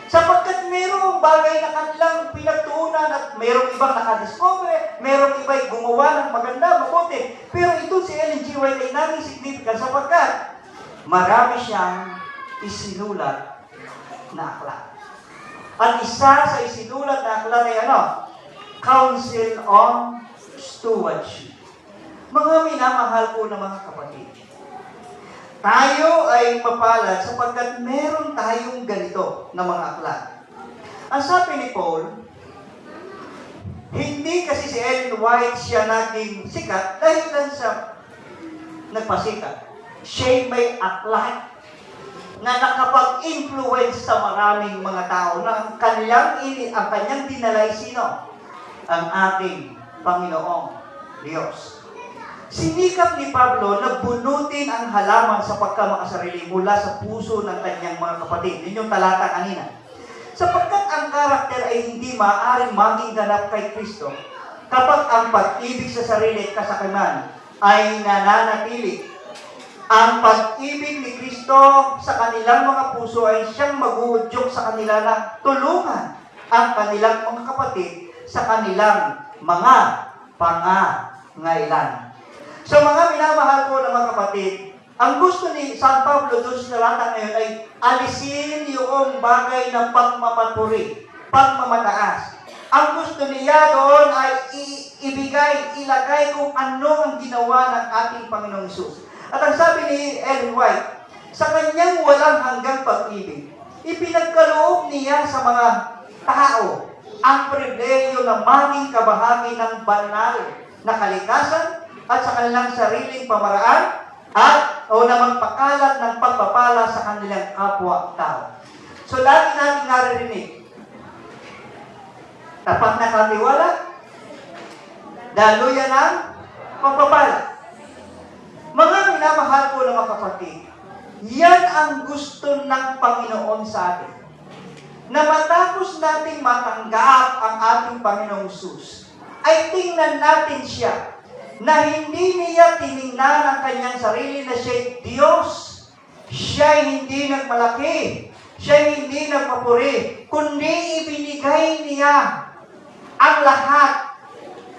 Speaker 2: Sapagkat merong bagay na kanilang pinagtuunan at merong ibang nakadiscover, merong iba'y gumawa ng maganda, mabuti. Pero ito si Ellen G. White ay naging significant sapagkat marami siyang isinulat na aklat. At isa sa isinulat na aklat ay ano? Council on Stewardship. Mga minamahal po ng mga kapatid, tayo ay mapalad sapagkat meron tayong ganito na mga aklat. Ang sabi ni Paul, hindi kasi si Ellen White siya naging sikat dahil lang sa nagpasikat. Siya may aklat na nakapag-influence sa maraming mga tao na ang kanyang dinalay sino? Ang ating Panginoong Diyos. Sinikap ni Pablo na bunutin ang halaman sa pagkamakasarili mula sa puso ng kanyang mga kapatid. Yun yung talata kanina. Sapagkat ang karakter ay hindi maaaring maging ganap kay Kristo kapag ang pag-ibig sa sarili at kasakiman ay nananatili. Ang pag-ibig ni Kristo sa kanilang mga puso ay siyang mag-uudyok sa kanila na tulungan ang kanilang mga kapatid sa kanilang mga pangangailangan. So mga minamahal ko ng mga kapatid, ang gusto ni San Pablo doon sa talata ngayon ay alisin yung bagay ng pagmamapuri, pagmamataas. Ang gusto niya doon ay ilagay kung ano ang ginawa ng ating Panginoong Hesus. At ang sabi ni Ellen White, sa kanyang walang hanggang pag-ibig, ipinagkaloob niya sa mga tao ang pribilehiyo na maging kabahagi ng banal na kalikasan at sa kanilang sariling pamaraan at o na magpakalat ng pagpapala sa kanilang kapwa-tao. So lagi natin naririnig, tapat na katiwala, daluyan ng pagpapala. Mga minamahal ko ng mga kapatid, yan ang gusto ng Panginoon sa atin. Na matapos nating matanggap ang ating Panginoong Hesus, ay tingnan natin siya na hindi niya tiningnan ang kanyang sarili na siya'y Diyos. Siya'y hindi nagmalaki. Siya'y hindi nagpapuri. Kundi ibinigay niya ang lahat.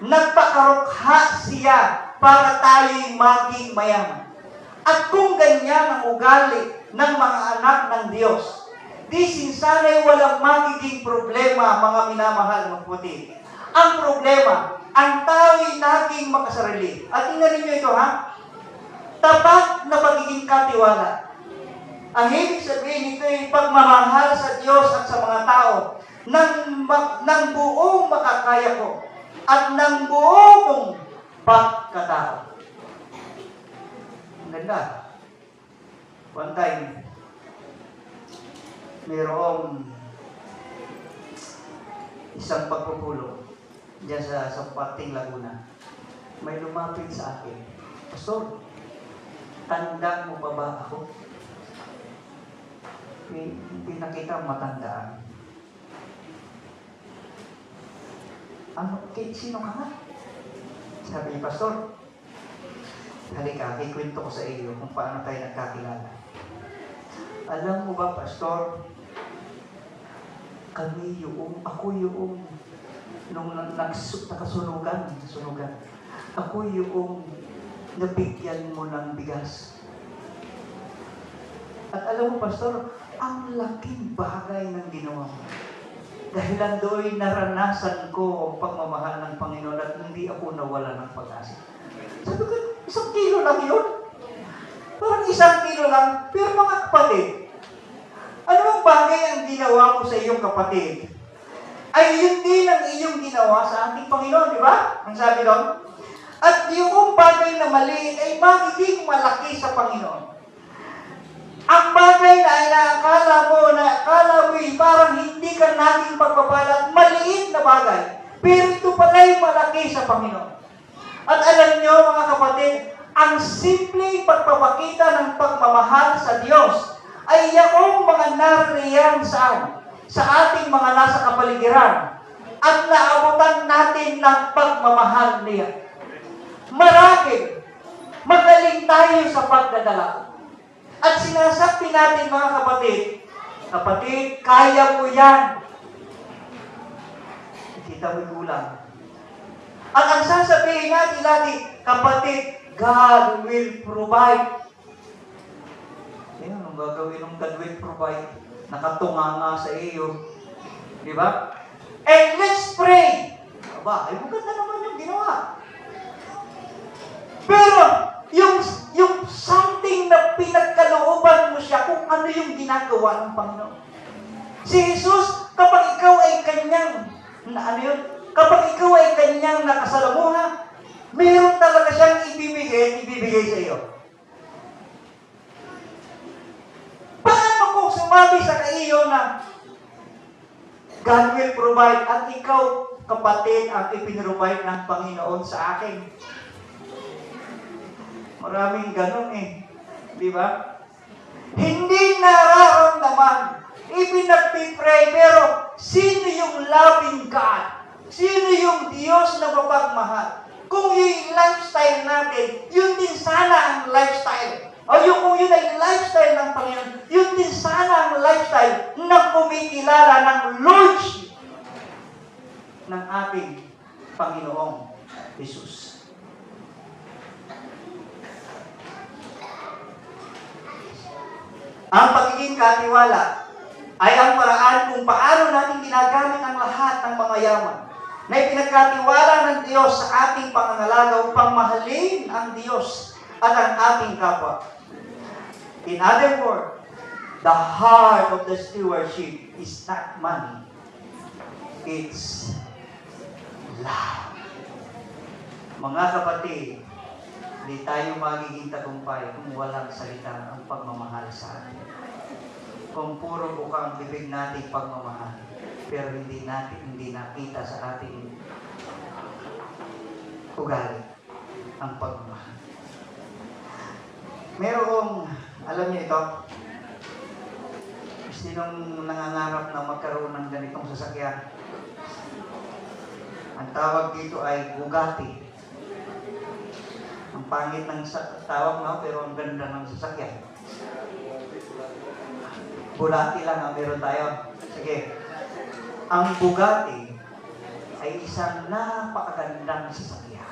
Speaker 2: Nagpakarukha siya para tayo'y maging mayaman. At kung ganyan ang ugali ng mga anak ng Diyos, di sinsana'y walang magiging problema, mga minamahal ng puti. Ang problema, ang tao'y naging makasarili. At tingnan ninyo ito, ha? Tapat na pagiging katiwala. Ang ibig sabihin nito ay pagmamahal sa Diyos at sa mga tao ng buong makakaya ko at ng buong pagkatao. Ang ganda. One time, mayroong isang pagpupulong diyan sa Parting Laguna. May lumapit sa akin, Pastor, tanda mo pa ba ako? Hindi na kita matandaan. Sino ka nga? Sabi ni Pastor, halika, ikwento ko sa iyo kung paano tayo nagkakilala. Alam mo ba, Pastor, ako yung nung nakasunugan. Ako yung nabigyan mo ng bigas. At alam mo, Pastor, ang laking bagay ng ginawa mo. Dahil doon naranasan ko ang pagmamahal ng Panginoon at hindi ako nawala ng pag-asa. Sabi ko, 1 kilo lang yun. Parang 1 kilo lang. Pero mga kapatid, ano ang bagay ang ginawa mo sa iyong kapatid? ay yun din ang iyong ginawa sa ating Panginoon, di ba? Ang sabi doon. At yung bagay na maliit ay magiging malaki sa Panginoon. Ang bagay na inaakala mo, parang hindi ka natin pagpapalat, maliit na bagay. Pero ito pala'y malaki sa Panginoon. At alam nyo, mga kapatid, ang simpleng pagpapakita ng pagmamahal sa Diyos ay yaong mga naririyan saan? Sa ating mga nasa kapaligiran at naabutan natin ng pagmamahal niya. Marahil, magaling tayo sa pagdadala. At sinasabi natin, mga kapatid, kaya mo yan. Kita mo'y kulang. At ang sasabihin natin lagi, kapatid, God will provide. Anong gagawin ng God will provide? Nakatunganga sa iyo. Di ba? And let's pray. Aba, ay maganda naman yung ginawa. Pero, yung something na pinagkalooban mo siya kung ano yung ginagawa ng Panginoon. Si Jesus, kapag ikaw ay kanyang, kapag ikaw ay kanyang nakasalamuha, mayroon talaga siyang ibibigay sa iyo. Paano kung sumabi sa iyo na God will provide at ikaw, kapatid, ang ipinrovide ng Panginoon sa akin? Maraming ganun Di ba? Hindi nararamdaman. Ipinagpipray, pero sino yung loving God? Sino yung Diyos na mapagmahal? Kung yung lifestyle natin, yun din sana ang lifestyle. O kung yun ay lifestyle ng Panginoon, yun din sana ang lifestyle na kumikilala ng Lordship ng ating Panginoong Jesus. Ang pagiging katiwala ay ang paraan kung paano natin ginagamit ang lahat ng mga yaman na ipinagkatiwala ng Diyos sa ating pangangalaga upang mahalin ang Diyos at ang ating kapwa. In other words, the heart of the stewardship is not money. It's love. Mga kapatid, hindi tayo magiging tagumpay kung walang salita ang pagmamahal sa atin. Kung puro bukang bibig natin pagmamahal, pero hindi nakita sa ating ugali ang pagmamahal. Merong, alam niyo ito, sinong nangangarap na magkaroon ng ganitong sasakyan? Ang tawag dito ay Bugatti. Ang pangit ng tawag na, pero ang ganda ng sasakyan. Bugatti lang ang meron tayo. Sige. Ang Bugatti ay isang napakagandang sasakyan.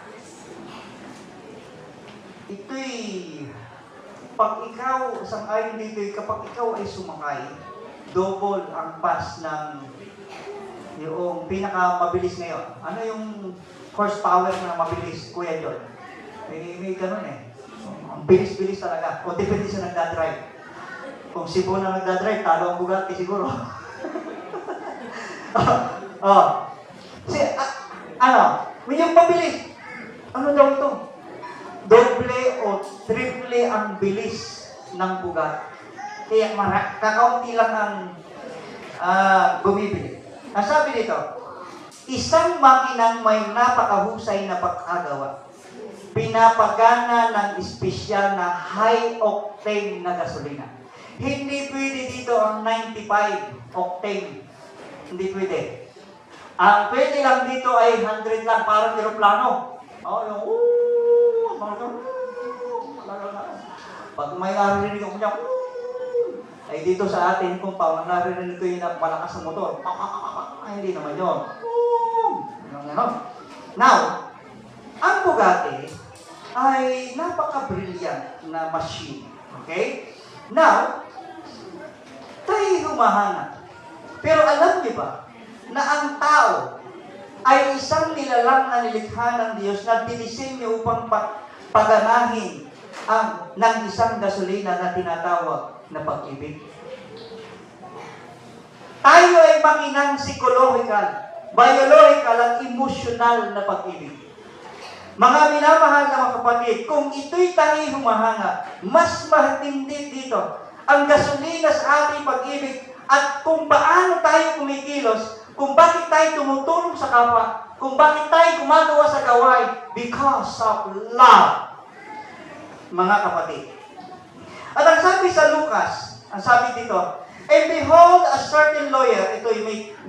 Speaker 2: Ito'y, pag ikaw, sang-ayon dito, kapag ikaw ay sumakay, double ang pass ng yung pinakamabilis ngayon. Ano yung horsepower na mabilis, Kuya John? May ganun Ang bilis-bilis talaga. O depende sa nagdadrive. Kung si Bo na nagdadrive, talo ang Bugatti siguro. Yung pabilis. Ano daw ito? Doble o triple ang bilis ng Bugatti. Kaya kakaunti lang ang bumibili. Ang sabi dito, isang makinang may napakahusay na pagkagawa. Pinapagana ng espesyal na high-octane na gasolina. Hindi pwede dito ang 95 octane. Hindi pwede. Ang pwede lang dito ay 100 lang, parang aeroplano. Pag may narinig ako niya, ay dito sa atin, kung paano narinig ko yung malakas ng motor, hindi naman yun. Now, ang Bugatti ay napaka-brilliant na machine. Okay? Now, tayo humahanap. Pero alam niyo ba, na ang tao ay isang nilalang na nilikha ng Diyos na dinisenyo upang paganahin ng isang gasolina na tinatawag na pag-ibig. Tayo ay makinang psikologikal. biological at emotional na pag-ibig. Mga minamahal na mga kapatid, kung ito'y tayo humahanga, mas matindi dito ang gasolina sa ating pag-ibig at kung paano tayo kumikilos, kung bakit tayo tumutulong sa kapwa, kung bakit tayo gumagawa sa gawain, because of love. Mga kapatid. At ang sabi sa Lucas, ang sabi dito, and behold, a certain lawyer, ito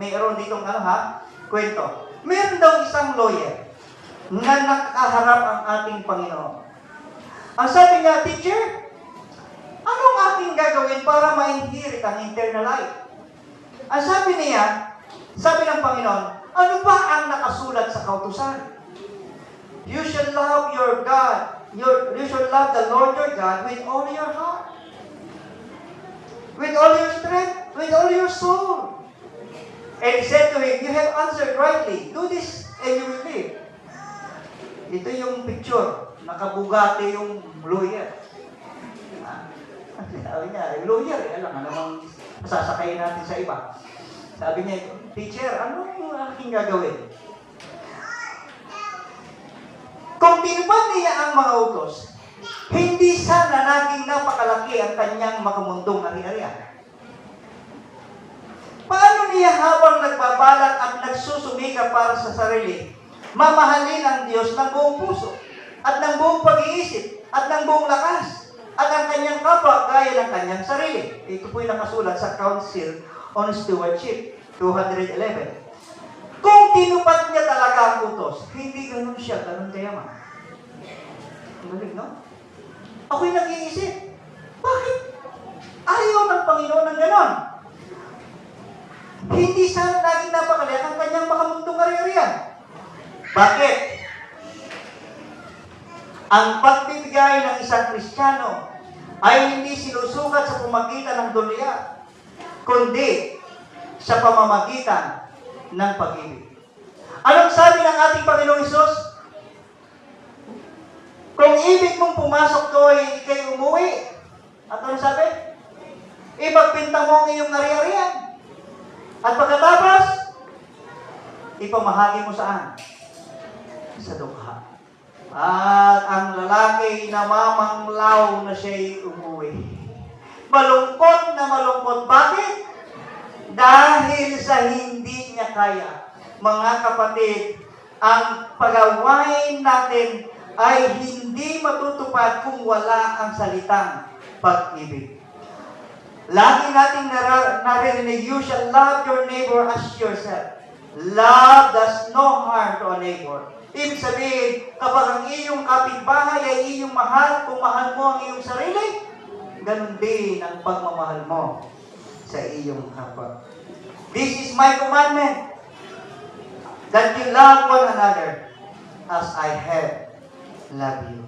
Speaker 2: mayroon ditong kwento. Meron daw isang lawyer na nakaharap ang ating Panginoon. Ang sabi niya, teacher, anong ating gagawin para ma-inherit ang eternal life? Ang sabi niya, sabi ng Panginoon, ano ba ang nakasulat sa kautusan? You shall love your God. You shall love the Lord your God with all your heart, with all your strength, with all your soul. And he said to him, you have answered rightly. Do this and you will live. Ito yung picture. Nakabugate yung lawyer. Sabi niya, lawyer, alam nga namang sasakayin natin sa iba. Sabi niya, teacher, ano yung aking gagawin? Kung tinupad niya ang mga utos, hindi sana naging napakalaki ang kanyang makamundong ari-arian. Paano niya habang nagbabalat at nagsusumika para sa sarili, mamahalin ang Diyos ng buong puso, at ng buong pag-iisip, at ng buong lakas, at ang kanyang kapwa gaya ng kanyang sarili? Ito po'y nakasulat sa Council on Stewardship, 211. Kung tinupad niya talaga ang utos, hindi ganun siya, ganun kayaman. Ang galing, no? Ako'y nag-iisip, bakit ayaw ng Panginoon ng ganon? Hindi sana naging napakaliit ang kanyang makamundong ari-arian. Bakit? Ang pagbibigay ng isang Kristiyano ay hindi sinusukat sa pamagitan ng dulya, kundi sa pamamagitan ng pag-ibig. Anong sabi ng ating Panginoong Hesus? Kung ibig mong pumasok doon, ikay umuwi. At anong sabi? Ipagpinta mo ang iyong ari-arian. At pagkatapos, ipamahagi mo saan? Sa dukha. At ang lalaki na mamanglaw na siya'y umuwi. Malungkot na malungkot. Bakit? Dahil sa hindi niya kaya. Mga kapatid, ang pagawain natin ay hindi matutupad kung wala ang salitang pag-ibig. Lagi nating naririnig, you shall love your neighbor as yourself. Love does no harm to a neighbor. Ibig sabihin, kapag ang iyong kapitbahay ay iyong mahal, kung mahal mo ang iyong sarili, ganun din ang pagmamahal mo sa iyong kapwa. This is my commandment, that you love one another as I have loved you.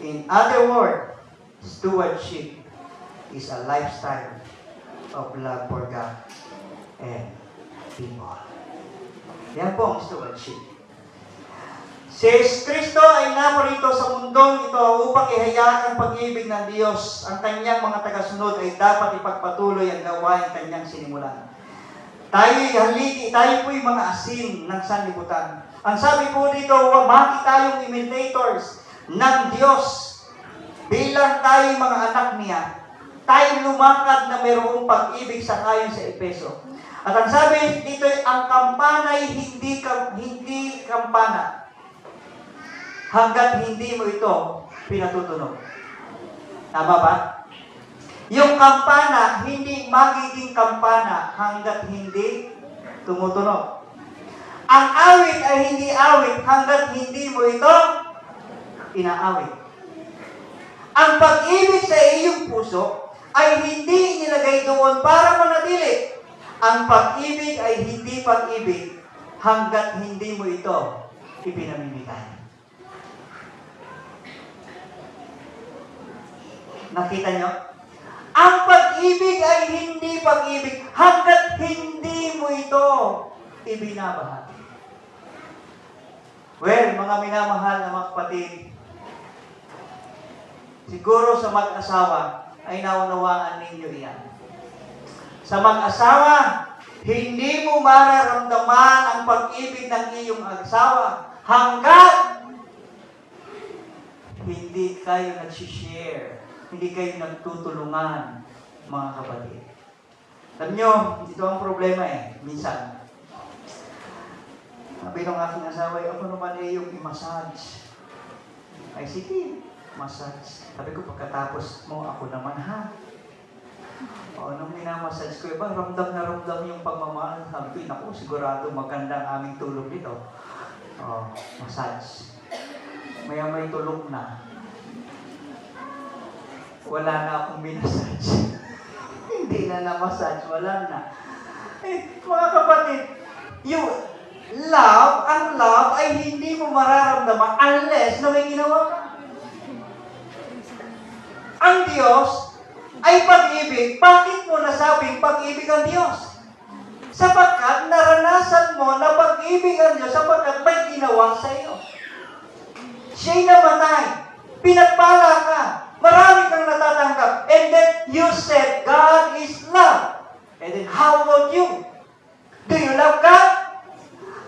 Speaker 2: In other words, stewardship is a lifestyle of love for God and people. Yan po ang stewardship. Si Kristo ay naparito sa mundong ito upang ihayag ang pag-ibig ng Diyos. Ang kanyang mga tagasunod ay dapat ipagpatuloy ang gawain kanyang sinimulan. Tayo po'y mga asin ng sanlibutan. Ang sabi po dito, maki tayong imitators ng Diyos. Bilang tayo mga anak niya, tayo lumakad na mayroong pag-ibig sa ayon sa Epeso. At ang sabi dito, ang kampana ay hindi kampana hanggat hindi mo ito pinatutunog. Tama ba? Yung kampana, hindi magiging kampana hanggat hindi tumutunog. Ang awit ay hindi awit hanggat hindi mo ito inaawit. Ang pag-ibig sa iyong puso ay hindi nilagay doon para manatili. Ang pag-ibig ay hindi pag-ibig hanggat hindi mo ito ipinamimigay. Nakita nyo? Ang pag-ibig ay hindi pag-ibig hanggat hindi mo ito ibinabahagi. Well, mga minamahal na mga kapatid, siguro sa mag-asawa ay naunawaan ninyo iyan. Sa mag-asawa, Hindi mo mararamdaman ang pag-ibig ng iyong asawa hanggat hindi kayo nag-share, hindi kayo nagtutulungan, mga kapatid. Alam nyo, ito ang problema minsan. Sabi ng aking asawa, ako naman yung i-massage. Ay, sige, massage. Sabi ko, pagkatapos mo, ako naman ha. O, nung minamassage ko, ramdam na ramdam yung pagmamahal. Sabi ko, naku, sigurado maganda ang aming tulog dito. O, massage. Maya may tulog na. Wala na akong minassage. Hindi na na-massage, wala na. Mga kapatid, yung ang love ay hindi mo mararamdaman unless na may ginawa ka. Ang Diyos ay pag-ibig. Bakit mo nasabing pag-ibig ang Diyos? Sapagkat naranasan mo na pag-ibig ang Diyos sapagkat may ginawa sa iyo. Siya'y namatay. Pinagpala ka. Marami kang natatanggap. And then you said, God is love. And then how about you? Do you love God?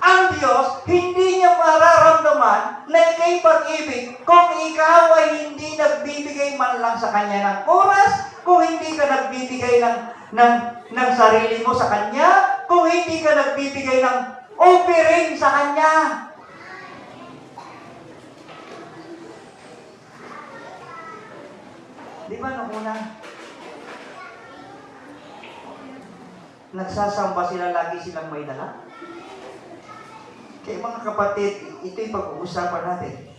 Speaker 2: Ang Diyos, hindi niya mararamdaman na ikay pag-ibig kung ikaw ay hindi nagbibigay man lang sa Kanya ng oras, kung hindi ka nagbibigay ng sarili mo sa Kanya, kung hindi ka nagbibigay ng offering sa Kanya. Di ba nung una? Nagsasamba sila, lagi silang may dala? Kaya mga kapatid, ito'y pag-uusapan natin.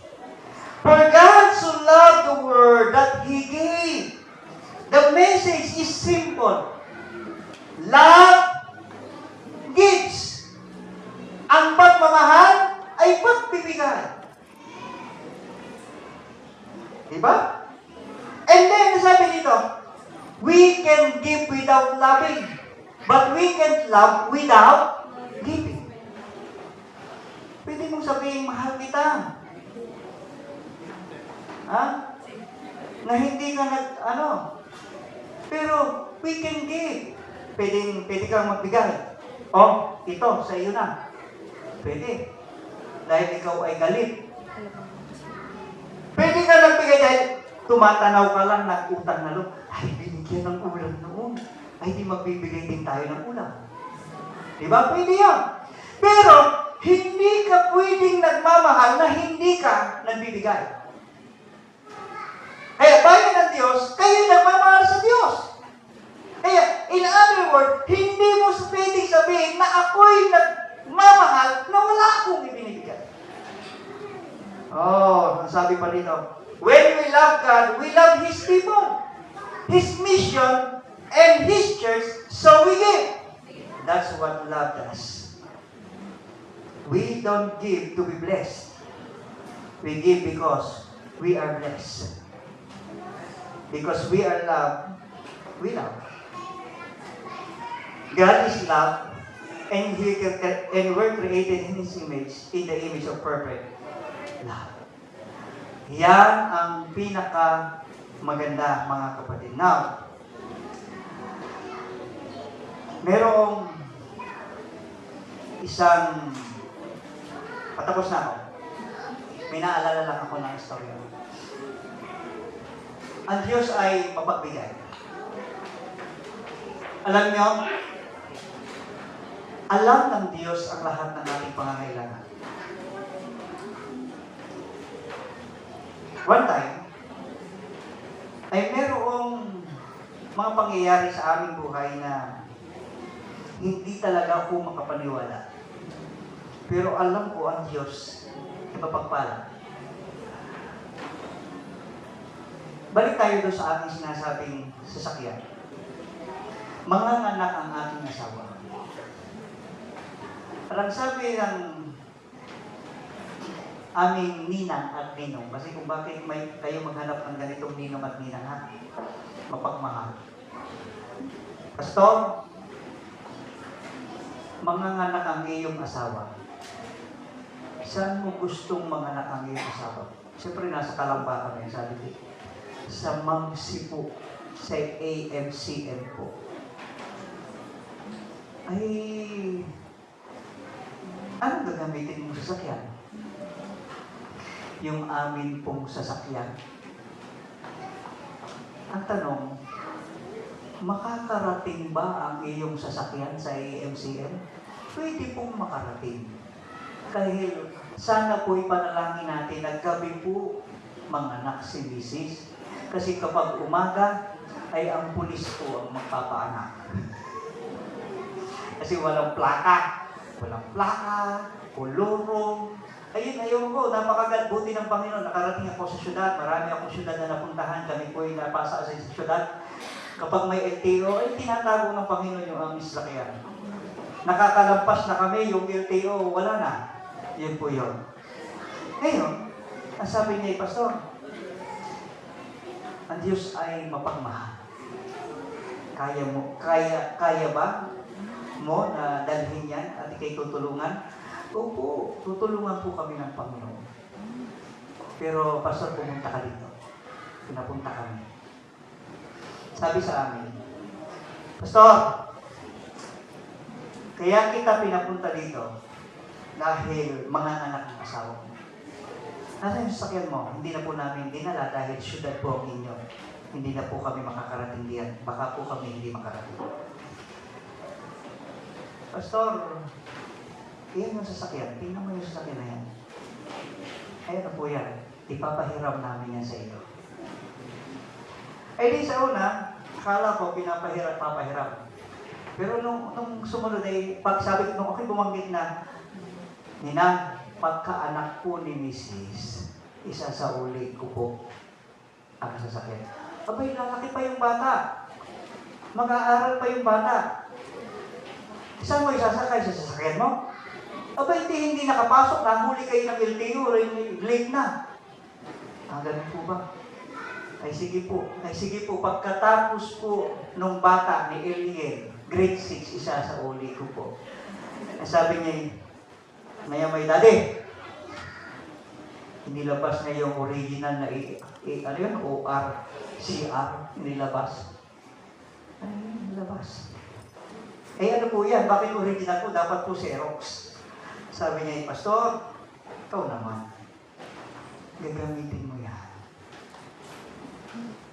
Speaker 2: For God so loved the world that He gave. The message is simple. Love gives. Ang pagmamahal ay pagbibigay. Diba? And then, sabi dito, we can give without loving, but we can't love without giving. Pwede mong sabihin, mahal kita. Ha? Na hindi ka pero we can give. Pwede kang magbigay. Ito, sa iyo na. Pwede. Dahil ikaw ay galit. Pwede ka nagbigay dahil tumatanaw ka lang, nag-utang na loob. Ay, binigyan ng ulam noon. Ay, di magbibigay din tayo ng ulam. Diba? Pwede yan. Pero, hindi ka pwedeng nagmamahal na hindi ka nagbibigay. Kaya bayan ng Diyos, kayo nagmamahal sa Diyos. Kaya, in other words, hindi mo pwedeng sabihin na ako'y nagmamahal na wala akong ibinibigay. Ang sabi pa dito, when we love God, we love His people, His mission, and His church, so we give. That's what love does. We don't give to be blessed. We give because we are blessed. Because we are loved, we love. God is love, and we're created in His image, in the image of perfect love. Yan ang pinaka maganda, mga kapatid. Now, merong isang patapos na ako. May naalala lang ako ng istorya. Ang Diyos ay mapagbigay. Alam nyo, alam ng Diyos ang lahat ng ating pangangailangan. One time, ay merong mga pangyayari sa aming buhay na hindi talaga ako makapaniwala. Pero alam ko ang Diyos ay mapagpala. Balik tayo doon sa ating sinasabing sasakyan. Manganganak ang aking asawa. Parang sabi ng aming ninang at ninong, kasi kung bakit may kayo maghanap ng ganitong ninong at ninang, ha? Mapagmahal. Pastor, manganganak ang iyong asawa. Saan mo gustong manganak ang iyong asawa? Siyempre, nasa Kalamba kami, sabi ko. Sa Mamsi po, sa AMCM po. ay anong gagamitin mong sasakyan? Yung amin pong sasakyan. Ang tanong, makakarating ba ang iyong sasakyan sa AMCM? Pwede pong makarating. Dahil sana po ipanalangin natin na gabi po manganak si Mrs. Kasi kapag umaga, ay ang pulis po ang magpapaanak. Kasi walang plaka, kulurong. Ayun ko, napakagalbuti ng Panginoon. Nakarating ako sa syudad, marami akong syudad na napuntahan, kami po ay napasa sa syudad. Kapag may LTO, ay tinatago ng Panginoon yung aming sasakyan. Nakakalampas na kami, yung LTO, wala na. Yun po yun. Ngayon, ang sabi niya, Pastor, ang Diyos ay mapagmahal. Kaya ba mo na dalhin yan at ikay tutulungan? Opo, tutulungan po kami ng Panginoon. Pero, Pastor, pumunta ka dito. Pinapunta kami. Sabi sa amin, Pastor, kaya kita pinapunta dito dahil mga anak ng asawa mo. Nasa yung sasakyan mo, hindi na po namin dinala dahil syudad po ang inyo. Hindi na po kami makakarating diyan. Baka po kami hindi makarating. Pastor, iyan yung sasakyan. Tingnan mo yung sasakyan na yan. Ayan na po yan. Ipapahiram namin yan sa iyo. Eh di sa una, akala ko papahiram. Pero nung sumunod ay, pag sabi ko, nung ako'y bumanggit na, Ninang, pagkaanak po ni Mrs., isa sa uli ko po ang sasakyan. Abay, lalaki pa yung bata. Mag-aaral pa yung bata. Saan mo isasakay sa sasakyan mo? Abay, hindi nakapasok. Nahuli kayo ng LTO. Late na. Ganun po ba? Ay sige po. Pagkatapos po nung bata ni Eliel, grade 6, isa sa uli ko po. Sabi niya, may daddy, inilabas na yung original na ORCR, inilabas. Ay, inilabas. Ano po yan? Bakit original po? Dapat po Xerox. Sabi niya, Pastor, ikaw naman, gagamitin mo yan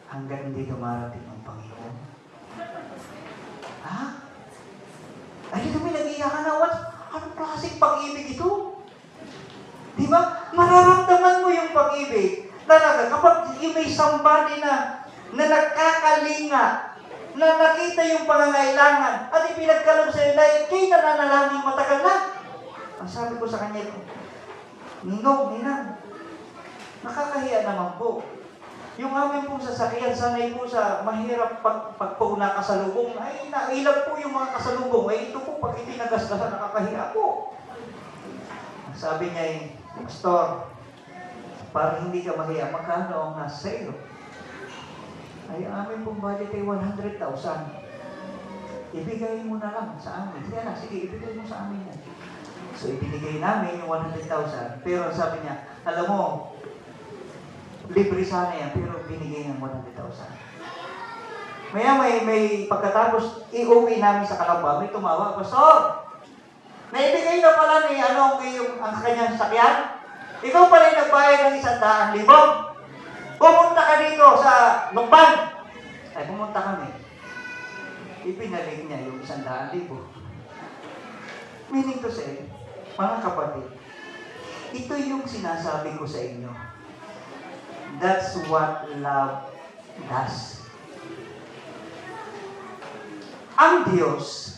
Speaker 2: hanggang hindi dumarating ang Panginoon. Ha? Ay, dito may nag-iyakan na, anong klaseng pag-ibig ito? Di ba? Mararamdaman mo yung pag-ibig. Talaga, kapag may somebody na nagkakalinga, na nakita yung pangangailangan, at ipinagkaloob sa iyo na kayo nananalangin matagal na. Ang sabi ko sa kanya, Ninang, nakakahiya naman po. Yung amin pong sasakyan, sanay po sa mahirap pag po nakasalubong, ay nailag po yung mga kasalubong. Ay ito po, pag itinagasgasan, nakakahiya po. Sabi niya, Pastor, para hindi ka mahiya, magkano ang nasa iyo? Ay amin pong budget ay 100,000. Ibigay mo na lang sa amin. Sige, ibigay mo sa amin yan. So ibinigay namin yung 100,000. Pero sabi niya, alam mo, libre sana yan, pero binigay ng 100,000. Maya may pagkatapos, iuwi namin sa Calamba, may tumawag, Pastor, naibigay na pala ni ang kanyang sakyan. Ikaw pala yung nagbayad ng 100,000. Pumunta ka dito sa Lukban. Ay, pumunta kami. Ipinalik niya yung 100,000. Meaning to say, mga kapatid, ito yung sinasabi ko sa inyo. That's what love does. Ang Diyos,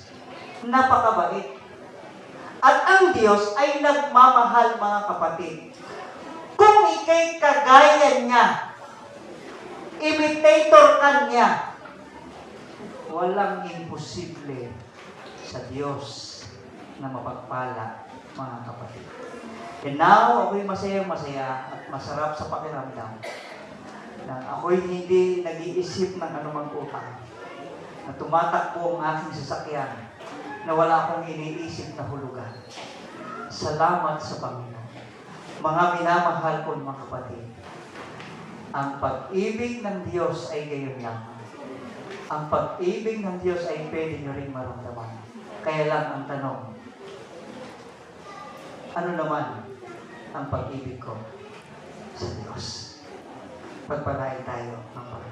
Speaker 2: napakabait. At ang Diyos ay nagmamahal, mga kapatid. Kung ikay kagaya niya, imitator ka niya, walang imposible sa Diyos na mapagpala, mga kapatid. And now, ako'y masaya at masarap sa pakiramdam na ako'y hindi nag-iisip ng anumang utang, na tumatakbo ang aking sasakyan, na wala akong iniisip na hulugan. Salamat sa Panginoon. Mga minamahal ko, mga kapatid, ang pag-ibig ng Diyos ay gayon lamang. Ang pag-ibig ng Diyos ay pwede nyo rin maramdaman. Kaya lang ang tanong, ano naman ang pag-ibig ko sa Diyos? Pagpalain tayo ng Panginoon.